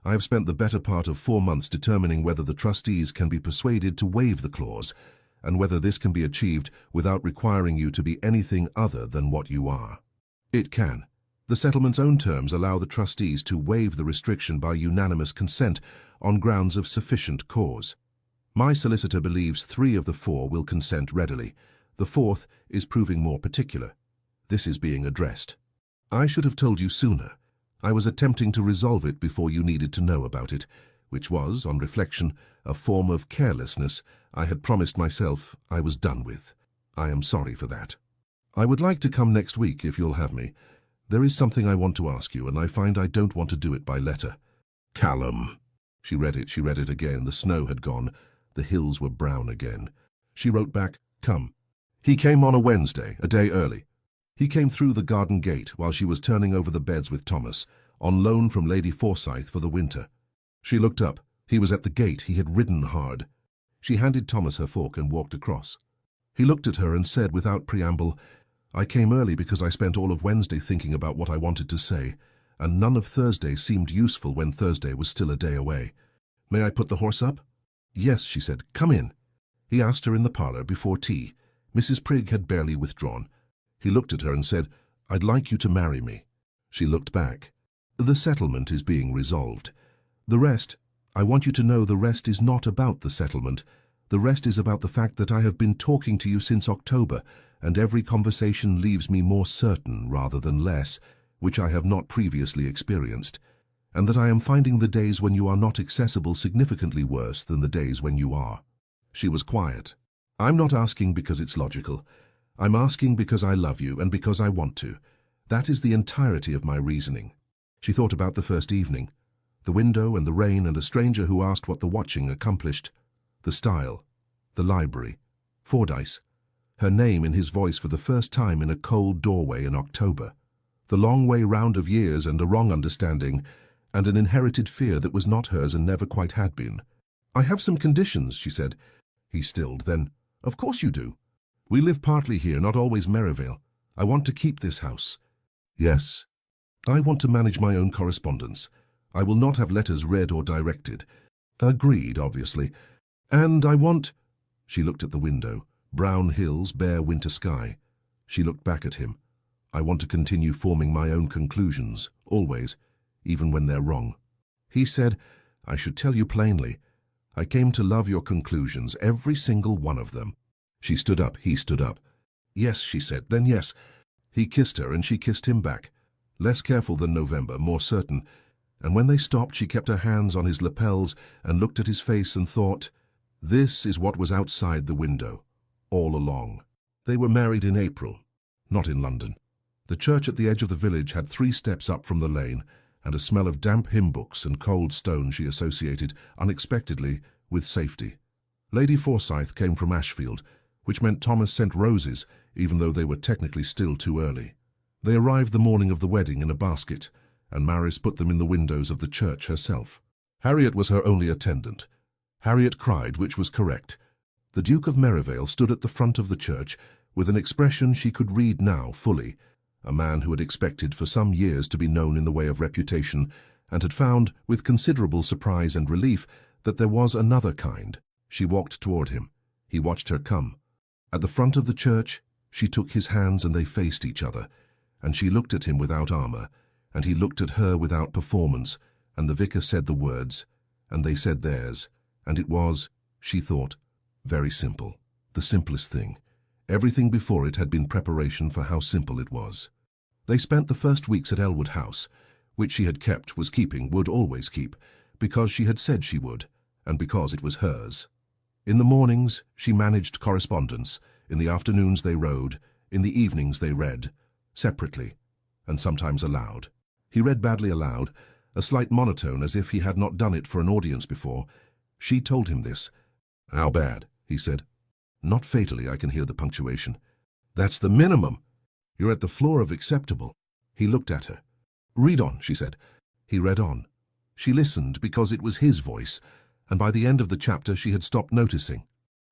I have spent the better part of 4 months determining whether the trustees can be persuaded to waive the clause, and whether this can be achieved without requiring you to be anything other than what you are. It can. The settlement's own terms allow the trustees to waive the restriction by unanimous consent on grounds of sufficient cause. My solicitor believes 3 of the 4 will consent readily. The 4th is proving more particular. This is being addressed. I should have told you sooner. I was attempting to resolve it before you needed to know about it, which was, on reflection, a form of carelessness I had promised myself I was done with. I am sorry for that. I would like to come next week if you'll have me. There is something I want to ask you, and I find I don't want to do it by letter. Callum." She read it again. The snow had gone. The hills were brown again. She wrote back, "Come." He came on a Wednesday, a day early. He came through the garden gate while she was turning over the beds with Thomas, on loan from Lady Forsyth for the winter. She looked up. He was at the gate. He had ridden hard. She handed Thomas her fork and walked across. He looked at her and said without preamble, "I came early because I spent all of Wednesday thinking about what I wanted to say, and none of Thursday seemed useful when Thursday was still a day away. May I put the horse up?" "Yes," she said. "Come in." He asked her in the parlour before tea. Mrs. Prigg had barely withdrawn. He looked at her and said, "I'd like you to marry me." She looked back. "The settlement is being resolved. The rest, I want you to know the rest is not about the settlement. The rest is about the fact that I have been talking to you since October, and every conversation leaves me more certain rather than less, which I have not previously experienced, and that I am finding the days when you are not accessible significantly worse than the days when you are." She was quiet. "I'm not asking because it's logical. I'm asking because I love you and because I want to. That is the entirety of my reasoning." She thought about the first evening, the window and the rain and a stranger who asked what the watching accomplished, the style, the library, Fordyce, her name in his voice for the first time in a cold doorway in October, the long way round of years and a wrong understanding, and an inherited fear that was not hers and never quite had been. "I have some conditions," she said. He stilled. Then, "Of course you do. We live partly here, not always Maraveale. I want to keep this house." "Yes. I want to manage my own correspondence. I will not have letters read or directed." "Agreed, obviously. And I want—" She looked at the window. Brown hills, bare winter sky. She looked back at him. "I want to continue forming my own conclusions, always, even when they're wrong." He said, "I should tell you plainly. I came to love your conclusions, every single one of them." She stood up. He stood up. "Yes," she said. "Then yes." He kissed her and she kissed him back. Less careful than November, more certain. And when they stopped, she kept her hands on his lapels and looked at his face and thought, this is what was outside the window, all along. They were married in April, not in London. The church at the edge of the village had 3 steps up from the lane, and a smell of damp hymn books and cold stone she associated, unexpectedly, with safety. Lady Forsyth came from Ashfield, which meant Thomas sent roses, even though they were technically still too early. They arrived the morning of the wedding in a basket, and Maris put them in the windows of the church herself. Harriet was her only attendant. Harriet cried, which was correct. The Duke of Maraveale stood at the front of the church with an expression she could read now fully, a man who had expected for some years to be known in the way of reputation, and had found, with considerable surprise and relief, that there was another kind. She walked toward him. He watched her come. At the front of the church, she took his hands and they faced each other, and she looked at him without armor, and he looked at her without performance, and the vicar said the words, and they said theirs, and it was, she thought, very simple, the simplest thing. Everything before it had been preparation for how simple it was. They spent the first weeks at Elwood House, which she had kept, was keeping, would always keep, because she had said she would, and because it was hers. In the mornings, she managed correspondence. In the afternoons they rode. In the evenings they read, separately, and sometimes aloud. He read badly aloud, a slight monotone as if he had not done it for an audience before. She told him this. "How bad?" he said. "Not fatally, I can hear the punctuation." "That's the minimum. You're at the floor of acceptable." He looked at her. "Read on," she said. He read on. She listened because it was his voice, and by the end of the chapter she had stopped noticing.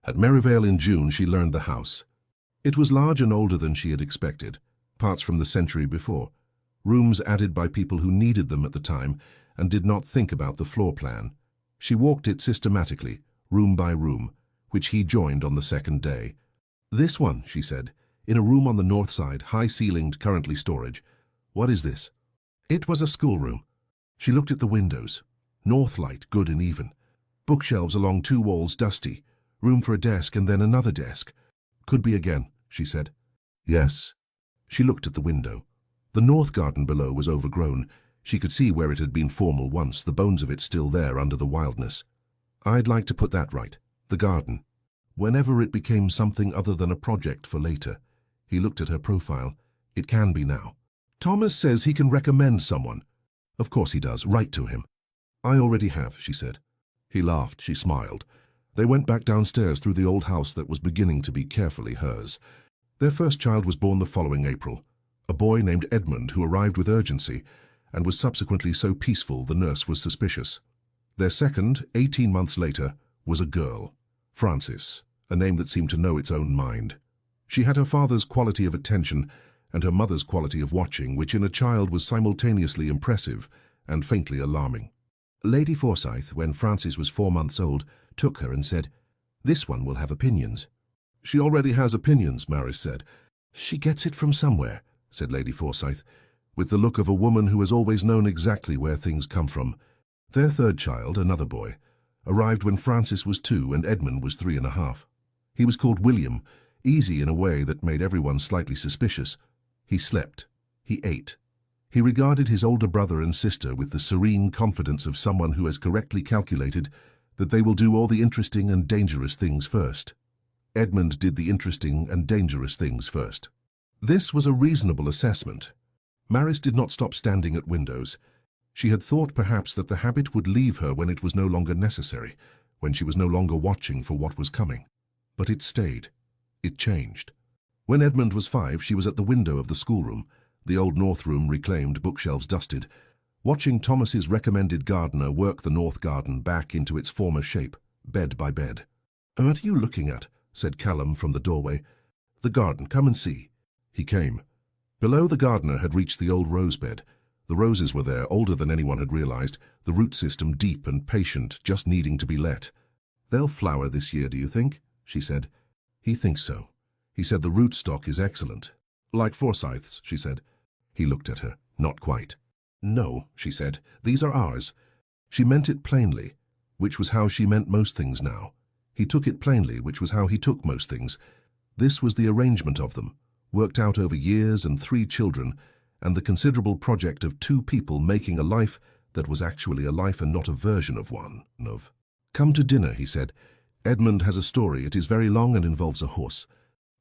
At Maraveale in June she learned the house. It was large and older than she had expected, parts from the century before, rooms added by people who needed them at the time and did not think about the floor plan. She walked it systematically, room by room, which he joined on the second day. "This one," she said, "in a room on the north side, high-ceilinged, currently storage. What is this?" It was a schoolroom. She looked at the windows. North light, good and even. Bookshelves along 2 walls, dusty. Room for a desk and then another desk. "Could be again," she said. "Yes." She looked at the window. The north garden below was overgrown. She could see where it had been formal once, the bones of it still there under the wildness. "I'd like to put that right. The garden. Whenever it became something other than a project for later." He looked at her profile. "It can be now." "Thomas says he can recommend someone." "Of course he does. Write to him." "I already have," she said. He laughed. She smiled. They went back downstairs through the old house that was beginning to be carefully hers. Their first child was born the following April, a boy named Edmund who arrived with urgency and was subsequently so peaceful the nurse was suspicious. Their second, 18 months later, was a girl, Frances, a name that seemed to know its own mind. She had her father's quality of attention and her mother's quality of watching, which in a child was simultaneously impressive and faintly alarming. Lady Forsyth, when Frances was 4 months old, took her and said, "This one will have opinions." She already has opinions, Maris said. She gets it from somewhere, said Lady Forsyth, with the look of a woman who has always known exactly where things come from. Their third child, another boy, arrived when Francis was 2 and Edmund was 3.5. He was called William, easy in a way that made everyone slightly suspicious. He slept. He ate. He regarded his older brother and sister with the serene confidence of someone who has correctly calculated that they will do all the interesting and dangerous things first. Edmund did the interesting and dangerous things first. This was a reasonable assessment. Maris did not stop standing at windows. She had thought perhaps that the habit would leave her when it was no longer necessary, when she was no longer watching for what was coming. But it stayed. It changed. When Edmund was 5, she was at the window of the schoolroom, the old north room reclaimed, bookshelves dusted, watching Thomas's recommended gardener work the north garden back into its former shape, bed by bed. "What are you looking at?" said Callum from the doorway. "The garden, come and see." He came. Below, the gardener had reached the old rose bed. The roses were there, older than anyone had realized, the root system deep and patient, just needing to be let. "They'll flower this year, do you think?" she said. He thinks so. He said the rootstock is excellent. "Like Forsyth's," she said. He looked at her. "Not quite." "No," she said. "These are ours." She meant it plainly, which was how she meant most things now. He took it plainly, which was how he took most things. This was the arrangement of them, worked out over years and 3 children, and the considerable project of 2 people making a life that was actually a life and not a version of one. "Come to dinner," he said. "Edmund has a story. It is very long and involves a horse."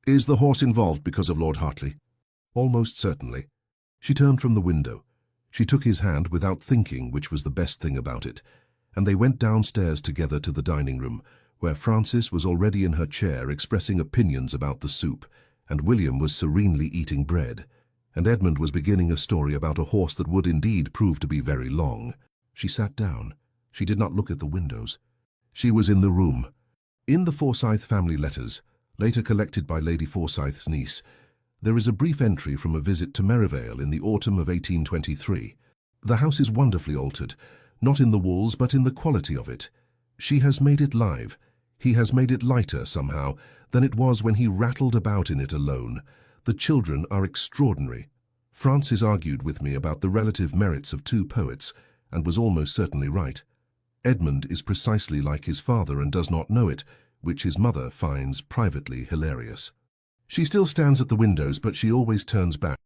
"Is the horse involved because of Lord Hartley?" "Almost certainly." She turned from the window. She took his hand without thinking, which was the best thing about it, and they went downstairs together to the dining room, where Frances was already in her chair expressing opinions about the soup, and William was serenely eating bread, and Edmund was beginning a story about a horse that would indeed prove to be very long. She sat down. She did not look at the windows. She was in the room. In the Forsyth family letters, later collected by Lady Forsyth's niece, there is a brief entry from a visit to Maraveale in the autumn of 1823. The house is wonderfully altered, not in the walls but in the quality of it. She has made it live. He has made it lighter, somehow, than it was when he rattled about in it alone. The children are extraordinary. Francis argued with me about the relative merits of 2 poets, and was almost certainly right. Edmund is precisely like his father and does not know it, which his mother finds privately hilarious. She still stands at the windows, but she always turns back.